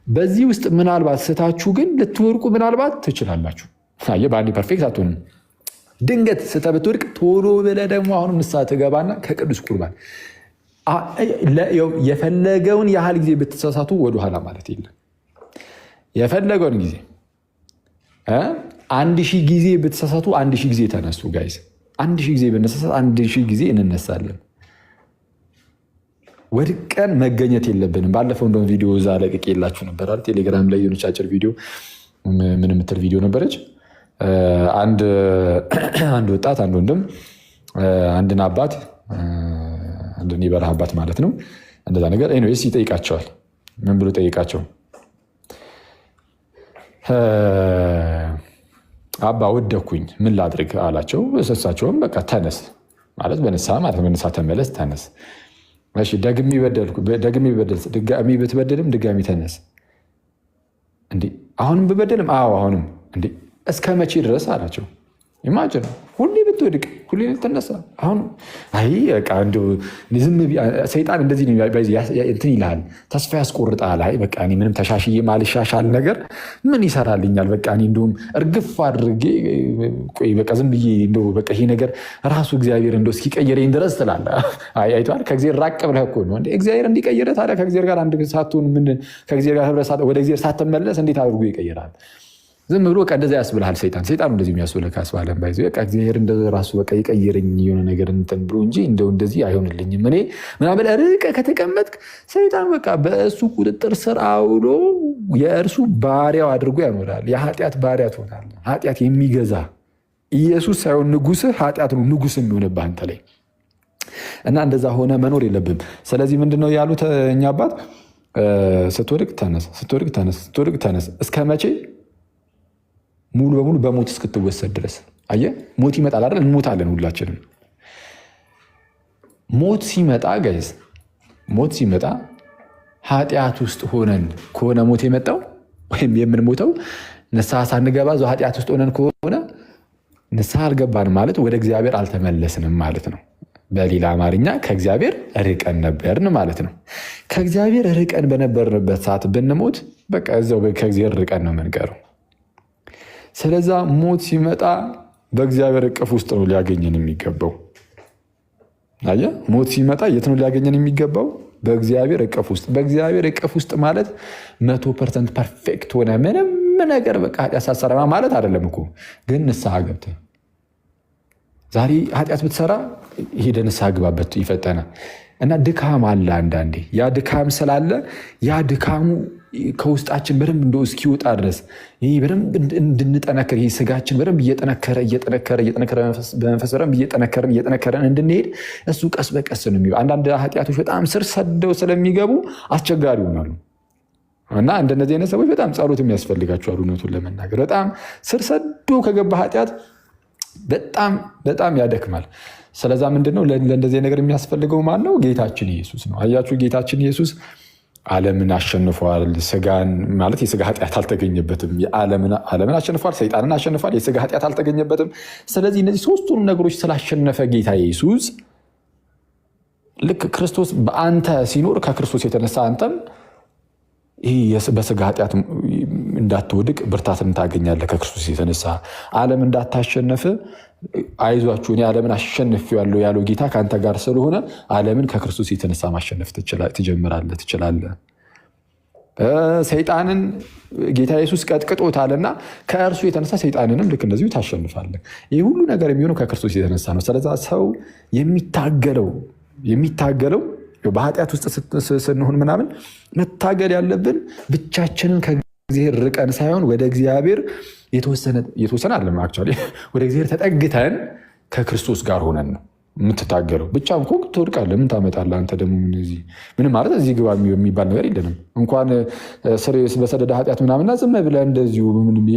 በዚህ ውስጥ ምናልባት ስታችሁ ግን ልትወርቁ ምናልባት ትችላላችሁ። በአንዴ ፐርፌክት አትሆንም። ድንገት ስተህ ብትወድቅ ቶሎ ብለህ ደግሞ አሁንም ንስሐ ትገባና ከቅዱስ ቁርባን የፈለገውን ያህል ጊዜ ብትሳሳቱ ወደኋላ ማለት የለም። የፈለገውን ጊዜ 1000 ጊዜ ብትሳሳቱ 1000 ጊዜ ተነሱ ጋይስ። 1000 ጊዜ ብንሳሳት 1000 ጊዜ እንነሳለን። ወድቀን መገኘት የለብንም። ባለፈው እንደውም ቪዲዮ እዛ ለቅቄ የላችሁ ነበር አይደል? ቴሌግራም ላይ የሆነች አጭር ቪዲዮ ምን የምትል ቪዲዮ ነበረች። አንድ ወጣት አንድ ወንድም አንድን አባት አንድን የበረሃ አባት ማለት ነው እንደዛ ነገር ኤኒዌይስ ይጠይቃቸዋል። ምን ብሎ ጠይቃቸው? አባ ወደኩኝ ምን ላድርግ አላቸው። እሳቸውም በቃ ተነስ ማለት በንስሐ ማለት በንስሐ ተመለስ፣ ተነስ። እሺ ደግሜ ብትበደልም ድጋሚ ተነስ። እንዴ አሁንም ብበደልም? አዎ አሁንም። እንዴ እስከ መቼ ድረስ አላቸው። ኢማጅን ሁሌ ብትወድቅ ሁሌ ልትነሳ። አሁን ሰይጣን እንደዚህ እንትን ይልሃል፣ ተስፋ ያስቆርጣል። በቃ እኔ ምንም ተሻሽዬ ማልሻሻል ነገር ምን ይሰራልኛል? በቃ እኔ እንደውም እርግፍ አድርጌ በቃ ዝም ብዬ እንደው በቃ ይሄ ነገር ራሱ እግዚአብሔር እንደው እስኪቀይረኝ ድረስ ትላለህ። አይተዋል። ከእግዚአብሔር ራቅ ብለህ እኮ ነው እግዚአብሔር እንዲቀይርህ። ታዲያ ከእግዚአብሔር ጋር አንድ ሳትሆን ከእግዚአብሔር ጋር ወደ እግዚአብሔር ሳትመለስ እንዴት አድርጎ ይቀይራል? ዝም ብሎ እንደዛ ያስብልሃል ሰይጣን። ሰይጣን እንደዚህ የሚያስብልህ ካስባለን ባይዘ እግዚአብሔር ራሱ በቃ ይቀይረኝ የሆነ ነገር እንትን ብሎ እንጂ እንደዚህ አይሆንልኝም እኔ ምናምን ርቀህ ከተቀመጥክ ሰይጣን በቃ በእሱ ቁጥጥር ስር አውሎ የእርሱ ባሪያው አድርጎ ያኖራል። የኃጢአት ባሪያ ትሆናለህ። ኃጢአት የሚገዛ ኢየሱስ ሳይሆን ንጉስህ ኃጢአት ነው ንጉስ የሚሆንብህ አንተ ላይ እና እንደዛ ሆነ መኖር የለብም። ስለዚህ ምንድነው ያሉት እኛ አባት? ስትወድቅ ተነስ፣ ስትወድቅ ተነስ፣ ስትወድቅ ተነስ። እስከ መቼ? ሙሉ በሙሉ በሞት እስክትወሰድ ድረስ። አየህ ሞት ይመጣል አይደል? እንሞታለን ሁላችንም። ሞት ሲመጣ ጋይስ፣ ሞት ሲመጣ ኃጢአት ውስጥ ሆነን ከሆነ ሞት የመጣው ወይም የምንሞተው ንስሐ ሳንገባ እዛው ኃጢአት ውስጥ ሆነን ከሆነ ንስሐ አልገባንም ማለት ወደ እግዚአብሔር አልተመለስንም ማለት ነው። በሌላ አማርኛ ከእግዚአብሔር ርቀን ነበርን ማለት ነው። ከእግዚአብሔር ርቀን በነበርንበት ሰዓት ብንሞት በቃ እዛው ከእግዚአብሔር ርቀን ነው የምንቀረው። ስለዛ ሞት ሲመጣ በእግዚአብሔር እቅፍ ውስጥ ነው ሊያገኘን የሚገባው። አየህ ሞት ሲመጣ የት ነው ሊያገኘን የሚገባው? በእግዚአብሔር እቅፍ ውስጥ። በእግዚአብሔር እቅፍ ውስጥ ማለት 100% ፐርፌክት ሆነ ምንም ነገር በቃ ኃጢአት ሳትሰራ ማለት አይደለም እኮ። ግን ንስሐ ገብተህ ዛሬ ኃጢአት ብትሰራ ሄደህ ንስሐ ግባበት ይፈጠናል። እና ድካም አለ አንዳንዴ። ያ ድካም ስላለ ያ ድካሙ ከውስጣችን በደንብ እንደ እስኪወጣ ድረስ ይህ በደንብ እንድንጠነክር ይህ ስጋችን በደንብ እየጠነከረ በመንፈስ በደንብ እየጠነከረን እንድንሄድ እሱ ቀስ በቀስ ነው የሚሆነው። አንዳንድ ኃጢአቶች በጣም ስር ሰደው ስለሚገቡ አስቸጋሪ ይሆናሉ እና እንደነዚህ አይነት ሰዎች በጣም ጸሎት የሚያስፈልጋቸዋል። እውነቱን ለመናገር በጣም ስር ሰዶ ከገባ ኃጢአት በጣም ያደክማል። ስለዛ ምንድነው ለእንደዚህ ነገር የሚያስፈልገው ማን ነው? ጌታችን ኢየሱስ ነው። አያችሁ፣ ጌታችን ኢየሱስ ዓለምን አሸንፏል። ስጋን ማለት የስጋ ኃጢአት አልተገኘበትም። ዓለምን አሸንፏል፣ ሰይጣንን አሸንፏል፣ የስጋ ኃጢአት አልተገኘበትም። ስለዚህ እነዚህ ሶስቱንም ነገሮች ስላሸነፈ ጌታ ኢየሱስ ልክ ክርስቶስ በአንተ ሲኖር ከክርስቶስ የተነሳ አንተም ይህ በስጋ ኃጢአት እንዳትወድቅ ብርታትን ታገኛለህ። ከክርስቶስ የተነሳ ዓለም እንዳታሸነፍ አይዟችሁ እኔ ዓለምን አሸንፌዋለሁ ያለው ጌታ ከአንተ ጋር ስለሆነ ዓለምን ከክርስቶስ የተነሳ ማሸነፍ ትችላለህ። ሰይጣንን ጌታ ኢየሱስ ቀጥቅጦታልና ከእርሱ የተነሳ ሰይጣንንም ልክ እንደዚሁ ታሸንፋለህ። ይህ ሁሉ ነገር የሚሆነው ከክርስቶስ የተነሳ ነው። ስለዛ ሰው የሚታገለው በኃጢአት ውስጥ ስንሆን ምናምን መታገል ያለብን ብቻችንን ከእግዚአብሔር ርቀን ሳይሆን ወደ እግዚአብሔር የተወሰነ አለም አክቹዋሊ ወደ እግዚአብሔር ተጠግተን ከክርስቶስ ጋር ሆነን ነው የምትታገለው። ብቻ እኮ ትወድቃለህ። ምን ታመጣለህ አንተ ደግሞ? ምንም ማለት እዚህ ግባ የሚባል ነገር የለንም። እንኳን በሰደደ ኃጢአት ምናምና ዝም ብለህ እንደዚሁ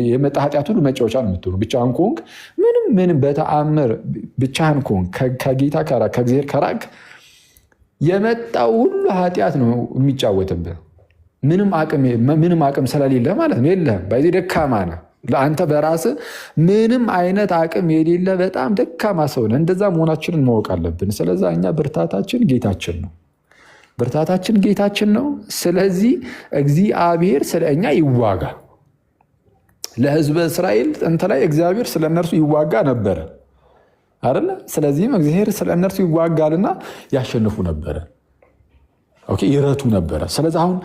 የመጣ ኃጢአት ሁሉ መጫወቻ ነው የምትሆነው። ብቻህን ከሆንክ ምንም በተአምር ብቻህን ከሆንክ ከጌታ ከእግዚአብሔር ከራቅ የመጣው ሁሉ ኃጢአት ነው የሚጫወትብህ። ምንም አቅም ስለሌለ ማለት ነው። የለህም በዚህ ደካማ ነህ። ለአንተ በራስህ ምንም አይነት አቅም የሌለ በጣም ደካማ ሰው ነህ። እንደዛ መሆናችንን ማወቅ አለብን። ስለዛ እኛ ብርታታችን ጌታችን ነው። ስለዚህ እግዚአብሔር ስለ እኛ ይዋጋ። ለሕዝበ እስራኤል ጥንት ላይ እግዚአብሔር ስለ እነርሱ ይዋጋ ነበረ አይደለ? ስለዚህም እግዚአብሔር ስለ እነርሱ ይዋጋልና ያሸንፉ ነበረ፣ ይረቱ ነበረ። ስለዚህ አሁን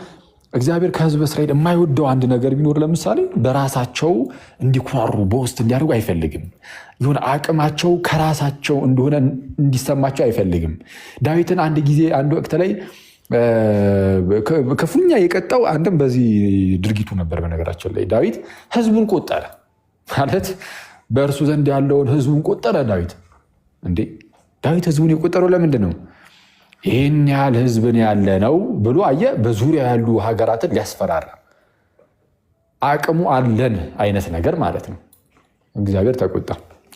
እግዚአብሔር ከሕዝበ እስራኤል የማይወደው አንድ ነገር ቢኖር ለምሳሌ በራሳቸው እንዲኩራሩ በውስጥ እንዲያደርጉ አይፈልግም። የሆነ አቅማቸው ከራሳቸው እንደሆነ እንዲሰማቸው አይፈልግም። ዳዊትን አንድ ጊዜ አንድ ወቅት ላይ ክፉኛ የቀጣው አንድም በዚህ ድርጊቱ ነበር። በነገራችን ላይ ዳዊት ሕዝቡን ቆጠረ ማለት በእርሱ ዘንድ ያለውን ሕዝቡን ቆጠረ። ዳዊት ሕዝቡን የቆጠረው ለምንድን ነው? ይህን ያህል ሕዝብን ያለ ነው ብሎ አየ። በዙሪያ ያሉ ሀገራትን ሊያስፈራራ አቅሙ አለን አይነት ነገር ማለት ነው። እግዚአብሔር ተቆጣ።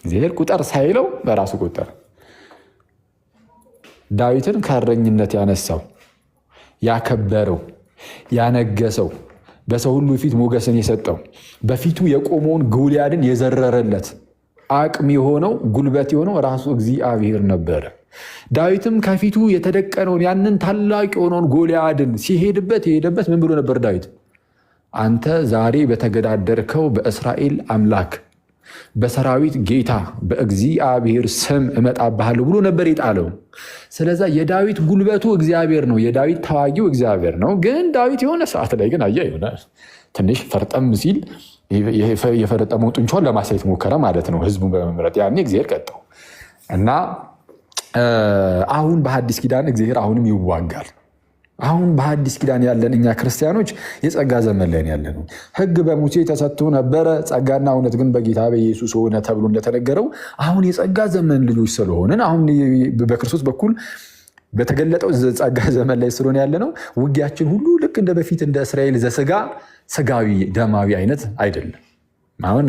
እግዚአብሔር ቁጠር ሳይለው በራሱ ቆጠረ። ዳዊትን ከእረኝነት ያነሳው፣ ያከበረው፣ ያነገሰው፣ በሰው ሁሉ ፊት ሞገስን የሰጠው፣ በፊቱ የቆመውን ጎልያድን የዘረረለት አቅም የሆነው ጉልበት የሆነው ራሱ እግዚአብሔር ነበረ። ዳዊትም ከፊቱ የተደቀነውን ያንን ታላቅ የሆነውን ጎልያድን ሲሄድበት የሄደበት ምን ብሎ ነበር? ዳዊት አንተ ዛሬ በተገዳደርከው በእስራኤል አምላክ በሰራዊት ጌታ በእግዚአብሔር ስም እመጣብሃለሁ ብሎ ነበር የጣለው። ስለዛ የዳዊት ጉልበቱ እግዚአብሔር ነው። የዳዊት ተዋጊው እግዚአብሔር ነው። ግን ዳዊት የሆነ ሰዓት ላይ ግን አየህ የሆነ ትንሽ ፈርጠም ሲል የፈረጠመው ጡንቻውን ለማሳየት ሞከረ ማለት ነው፣ ህዝቡን በመምረጥ ያኔ እግዚአብሔር ቀጣው እና አሁን በሐዲስ ኪዳን እግዚአብሔር አሁንም ይዋጋል። አሁን በሐዲስ ኪዳን ያለን እኛ ክርስቲያኖች የጸጋ ዘመን ላይ ያለ ነው። ሕግ በሙሴ ተሰጥቶ ነበረ፣ ጸጋና እውነት ግን በጌታ በኢየሱስ ሆነ ተብሎ እንደተነገረው አሁን የጸጋ ዘመን ልጆች ስለሆንን አሁን በክርስቶስ በኩል በተገለጠው ጸጋ ዘመን ላይ ስለሆነ ያለ ነው። ውጊያችን ሁሉ ልክ እንደ በፊት እንደ እስራኤል ዘስጋ ስጋዊ ደማዊ አይነት አይደለም። አሁን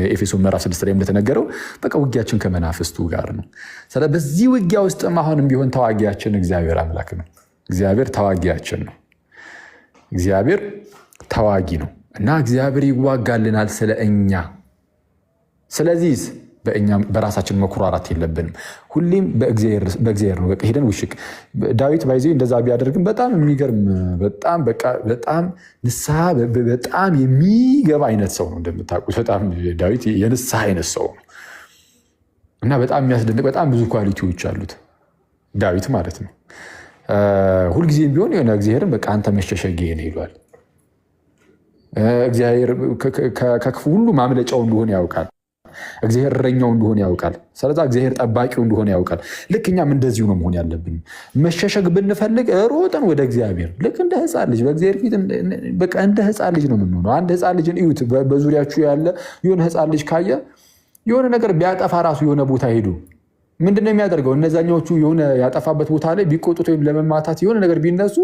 ኤፌሶን ምዕራፍ 6 ላይ እንደተነገረው በቃ ውጊያችን ከመናፍስቱ ጋር ነው። ስለዚህ በዚህ ውጊያ ውስጥም አሁንም ቢሆን ተዋጊያችን እግዚአብሔር አምላክ ነው። እግዚአብሔር ተዋጊያችን ነው። እግዚአብሔር ተዋጊ ነው እና እግዚአብሔር ይዋጋልናል ስለ እኛ። ስለዚህ በራሳችን መኩራራት የለብንም። ሁሌም በእግዚአብሔር ነው። በቃ ሄደን ውሽቅ ዳዊት ባይዜ እንደዛ ቢያደርግም በጣም የሚገርም በጣም ንስሐ በጣም የሚገባ አይነት ሰው ነው። እንደምታውቁት በጣም ዳዊት የንስሐ አይነት ሰው ነው እና በጣም የሚያስደንቅ በጣም ብዙ ኳሊቲዎች አሉት ዳዊት ማለት ነው። ሁልጊዜም ቢሆን የሆነ እግዚአብሔርን በቃ አንተ መሸሸጊያዬ ነህ ይሏል። እግዚአብሔር ከክፉ ሁሉ ማምለጫው እንደሆነ ያውቃል። እግዚአብሔር እረኛው እንደሆነ ያውቃል። ስለዛ እግዚአብሔር ጠባቂው እንደሆነ ያውቃል። ልክ እኛም እንደዚሁ ነው መሆን ያለብን። መሸሸግ ብንፈልግ ሮጠን ወደ እግዚአብሔር ልክ እንደ ሕፃን ልጅ በእግዚአብሔር ፊት በቃ እንደ ሕፃን ልጅ ነው የምንሆነው። አንድ ሕፃን ልጅን እዩት። በዙሪያችሁ ያለ የሆነ ሕፃን ልጅ ካየ የሆነ ነገር ቢያጠፋ ራሱ የሆነ ቦታ ሄዱ ምንድነው የሚያደርገው? እነዛኛዎቹ የሆነ ያጠፋበት ቦታ ላይ ቢቆጡት ወይም ለመማታት የሆነ ነገር ቢነሱ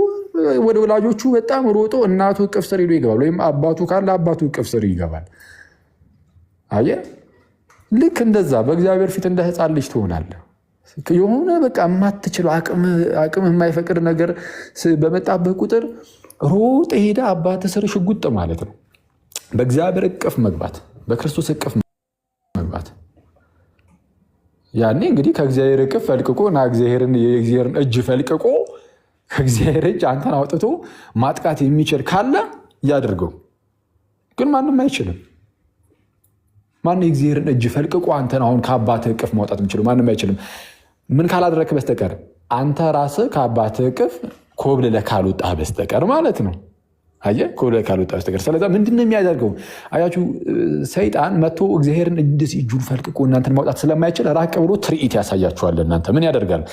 ወደ ወላጆቹ በጣም ሮጦ እናቱ እቅፍ ስር ሄዶ ይገባል። ወይም አባቱ ካለ አባቱ እቅፍ ስር ይገባል። አየህ፣ ልክ እንደዛ በእግዚአብሔር ፊት እንደ ሕፃን ልጅ ትሆናለህ። የሆነ በቃ የማትችለው አቅም የማይፈቅድ ነገር በመጣበት ቁጥር ሮጥ ሄደ አባት ስር ሽጉጥ ማለት ነው። በእግዚአብሔር እቅፍ መግባት፣ በክርስቶስ እቅፍ መግባት። ያኔ እንግዲህ ከእግዚአብሔር እቅፍ ፈልቅቆ እና የእግዚአብሔርን እጅ ፈልቅቆ ከእግዚአብሔር እጅ አንተን አውጥቶ ማጥቃት የሚችል ካለ ያድርገው። ግን ማንም አይችልም። ማነው የእግዚአብሔርን እጅ ፈልቅቆ አንተን አሁን ከአባትህ እቅፍ ማውጣት የሚችለው? ማንም አይችልም። ምን ካላደረክ በስተቀር አንተ ራስህ ከአባትህ እቅፍ ኮብልለህ ካልወጣህ በስተቀር ማለት ነው። አየህ፣ ኮብልለህ ካልወጣህ በስተቀር። ስለዚህ ምንድን ነው የሚያደርገው? አያችሁ፣ ሰይጣን መጥቶ እግዚአብሔርን እንደዚህ እጁን ፈልቅቆ እናንተን ማውጣት ስለማይችል ራቅ ብሎ ትርኢት ያሳያችኋል። እናንተ ምን ያደርጋል?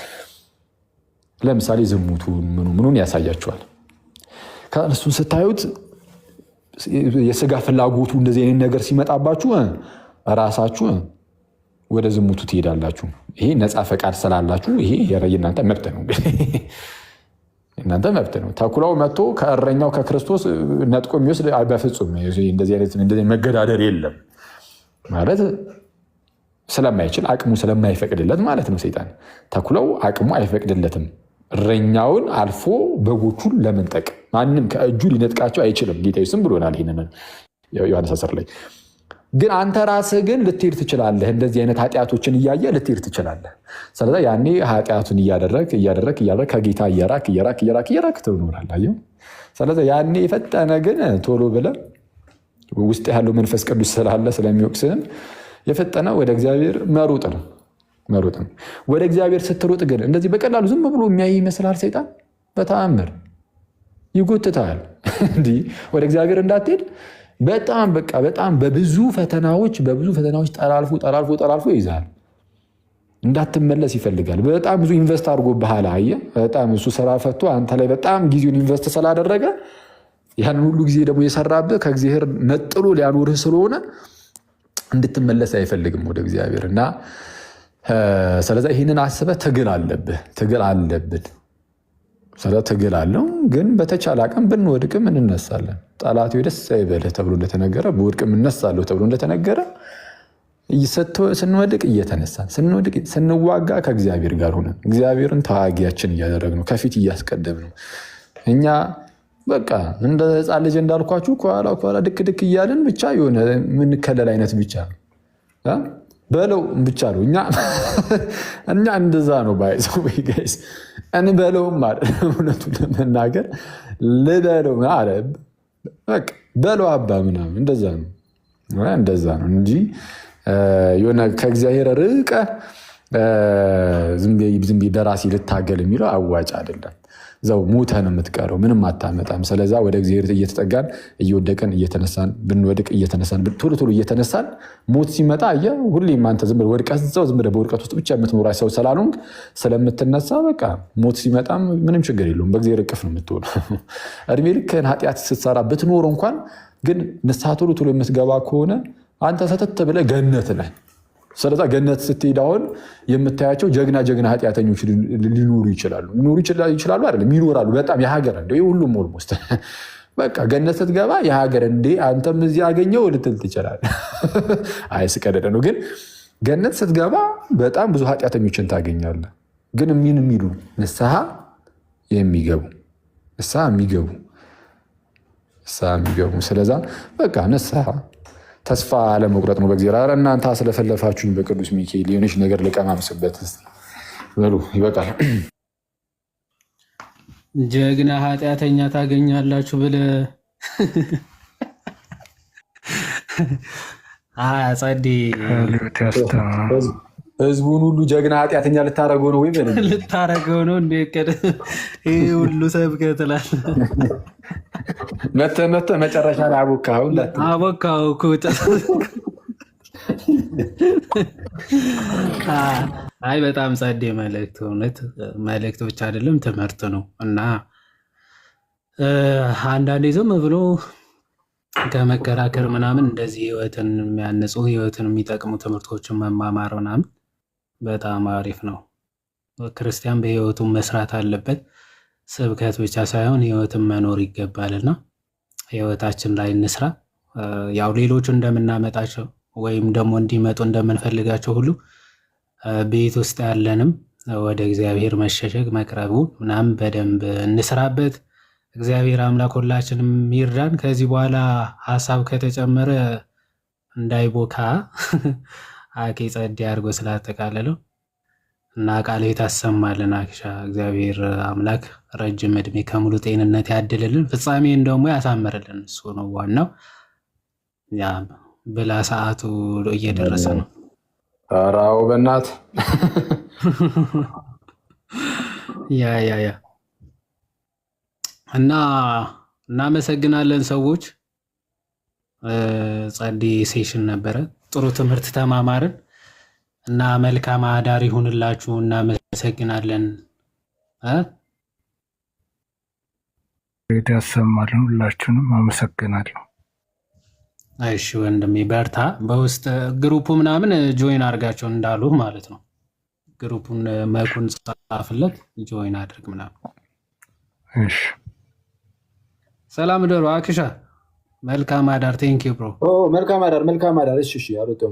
ለምሳሌ ዝሙቱን ምኑን ያሳያችኋል። እሱን ስታዩት የስጋ ፍላጎቱ እንደዚህ አይነት ነገር ሲመጣባችሁ ራሳችሁ ወደ ዝሙቱ ትሄዳላችሁ። ይሄ ነፃ ፈቃድ ስላላችሁ ይሄ የእናንተ መብት ነው። እናንተ መብት ነው። ተኩላው መጥቶ ከእረኛው ከክርስቶስ ነጥቆ የሚወስድ በፍጹም እንደዚህ አይነት መገዳደር የለም ማለት ስለማይችል አቅሙ ስለማይፈቅድለት ማለት ነው። ሰይጣን ተኩላው አቅሙ አይፈቅድለትም። እረኛውን አልፎ በጎቹን ለመንጠቅ ማንም ከእጁ ሊነጥቃቸው አይችልም። ጌታ ስም ብሎናል ይህንን ዮሐንስ 10 ላይ። ግን አንተ ራስህ ግን ልትሄድ ትችላለህ። እንደዚህ አይነት ኃጢአቶችን እያየ ልትሄድ ትችላለህ። ስለዚህ ያኔ ኃጢአቱን እያደረግ ከጌታ እየራክ ትኖራለህ። ስለዚህ ያኔ የፈጠነ ግን ቶሎ ብለህ ውስጥ ያለው መንፈስ ቅዱስ ስላለ ስለሚወቅስህም የፈጠነ ወደ እግዚአብሔር መሮጥ ነው። ወደ እግዚአብሔር ስትሮጥ ግን እንደዚህ በቀላሉ ዝም ብሎ የሚያይ ይመስላል ሰይጣን። በተአምር ይጎትታል። እንዲህ ወደ እግዚአብሔር እንዳትሄድ በጣም በብዙ ፈተናዎች ጠላልፎ ይይዛል። እንዳትመለስ ይፈልጋል። በጣም ብዙ ኢንቨስት አድርጎብሃል። አየህ፣ በጣም እሱ ስራ ፈቶ አንተ ላይ በጣም ጊዜውን ኢንቨስት ስላደረገ ያን ሁሉ ጊዜ ደግሞ የሰራብህ ከእግዚአብሔር ነጥሎ ሊያኖርህ ስለሆነ እንድትመለስ አይፈልግም ወደ እግዚአብሔር እና ስለዚህ ይህንን አስበህ ትግል አለብን። ስለዚህ ትግል አለው። ግን በተቻለ አቅም ብንወድቅም እንነሳለን። ጠላቱ ደስ አይበልህ ተብሎ እንደተነገረ በወድቅም እነሳለሁ ተብሎ እንደተነገረ ስንወድቅ እየተነሳን ስንዋጋ ከእግዚአብሔር ጋር ሆነን እግዚአብሔርን ተዋጊያችን እያደረግነው ከፊት እያስቀደምነው እኛ በቃ እንደ ሕፃን ልጅ እንዳልኳችሁ ከኋላ ድክ እያልን ብቻ የሆነ የምንከለል አይነት ብቻ በለው ብቻ ነው። እኛ እንደዛ ነው ባይዘው ጋይስ እንበለውም ማለት እውነቱን ለመናገር ልበለው አለ በለው አባ ምናምን እንደዛ ነው እንጂ የሆነ ከእግዚአብሔር ርቀ ዝም ብዬ በራሴ ልታገል የሚለው አዋጭ አይደለም። እዛው ሞተን የምትቀረው ምንም አታመጣም። ስለዛ ወደ እግዚአብሔር እየተጠጋን እየወደቀን እየተነሳን ብንወድቅ እየተነሳን ቶሎ እየተነሳን ሞት ሲመጣ ሁሌም አንተ ዝም ብለህ ወድቀህ እዛው ዝም ብለህ በውድቀት ውስጥ ብቻ የምትኖር ሰው ስላልሆንክ ስለምትነሳ በቃ ሞት ሲመጣም ምንም ችግር የለውም። በእግዚአብሔር እቅፍ ነው የምትሆነው። እድሜ ልክህን ኃጢአት ስትሰራ ብትኖር እንኳን ግን ንስሐ ቶሎ የምትገባ ከሆነ አንተ ሰተት ብለህ ገነት ነህ። ስለዛ ገነት ስትሄድ አሁን የምታያቸው ጀግና ኃጢአተኞች ሊኖሩ ይችላሉ አይደለም፣ ይኖራሉ። በጣም የሀገር እንደ ሁሉም ኦልሞስት በቃ ገነት ስትገባ የሀገር እንዴ አንተም እዚህ አገኘው ልትል ትችላለህ። አይስቀደደ ነው። ግን ገነት ስትገባ በጣም ብዙ ኃጢአተኞችን ታገኛለህ። ግን የሚሉ ንስሐ የሚገቡ ስለዛ በቃ ንስሐ ተስፋ አለመቁረጥ ነው በእግዚአብሔር። ኧረ እናንተ ስለፈለፋችሁኝ በቅዱስ ሚካኤል የሆነች ነገር ልቀማምስበት በሉ፣ ይበቃል። ጀግና ኃጢአተኛ ታገኛላችሁ ብለህ ጸዴ ህዝቡን ሁሉ ጀግና ኃጢአተኛ ልታረገው ነው ወይ? ልታረገው ነው እንደ ይህ ሁሉ ሰብከህ ትላለህ። መተህ መጨረሻ ላይ አቦካኸው። አይ በጣም ጸዴ መልእክት፣ እውነት መልእክት ብቻ አይደለም ትምህርት ነው እና አንዳንዴ ዝም ብሎ ከመከራከር ምናምን እንደዚህ ህይወትን የሚያንጹ ህይወትን የሚጠቅሙ ትምህርቶችን መማማር ምናምን በጣም አሪፍ ነው። ክርስቲያን በህይወቱ መስራት አለበት። ስብከት ብቻ ሳይሆን ህይወትን መኖር ይገባልና ህይወታችን ላይ እንስራ። ያው ሌሎቹ እንደምናመጣቸው ወይም ደግሞ እንዲመጡ እንደምንፈልጋቸው ሁሉ ቤት ውስጥ ያለንም ወደ እግዚአብሔር መሸሸግ መቅረቡ ምናምን በደንብ እንስራበት። እግዚአብሔር አምላክ ሁላችንም ይርዳን። ከዚህ በኋላ ሀሳብ ከተጨመረ እንዳይቦካ አኬ ጸዴ አድርጎ ስላጠቃለለው እና ቃል ታሰማልን። አክሻ እግዚአብሔር አምላክ ረጅም እድሜ ከሙሉ ጤንነት ያድልልን፣ ፍጻሜን ደግሞ ያሳምርልን። እሱ ነው ዋናው። ያ ብላ ሰዓቱ እየደረሰ ነው። ራው በእናት ያ እና እናመሰግናለን ሰዎች። ጸዴ ሴሽን ነበረ። ጥሩ ትምህርት ተማማርን እና መልካም አዳር ይሁንላችሁ። እናመሰግናለን። ያሰማልን። ሁላችሁንም አመሰግናለሁ። እሺ ወንድሜ በርታ። በውስጥ ግሩፑ ምናምን ጆይን አድርጋቸው እንዳሉ ማለት ነው። ግሩፑን መኩን ጻፍለት፣ ጆይን አድርግ ምናምን። እሺ ሰላም ደሩ አክሻ። መልካም አዳር። ቴንክ ዩ ብሮ። መልካም አዳር። መልካም አዳር። እሺ አሉት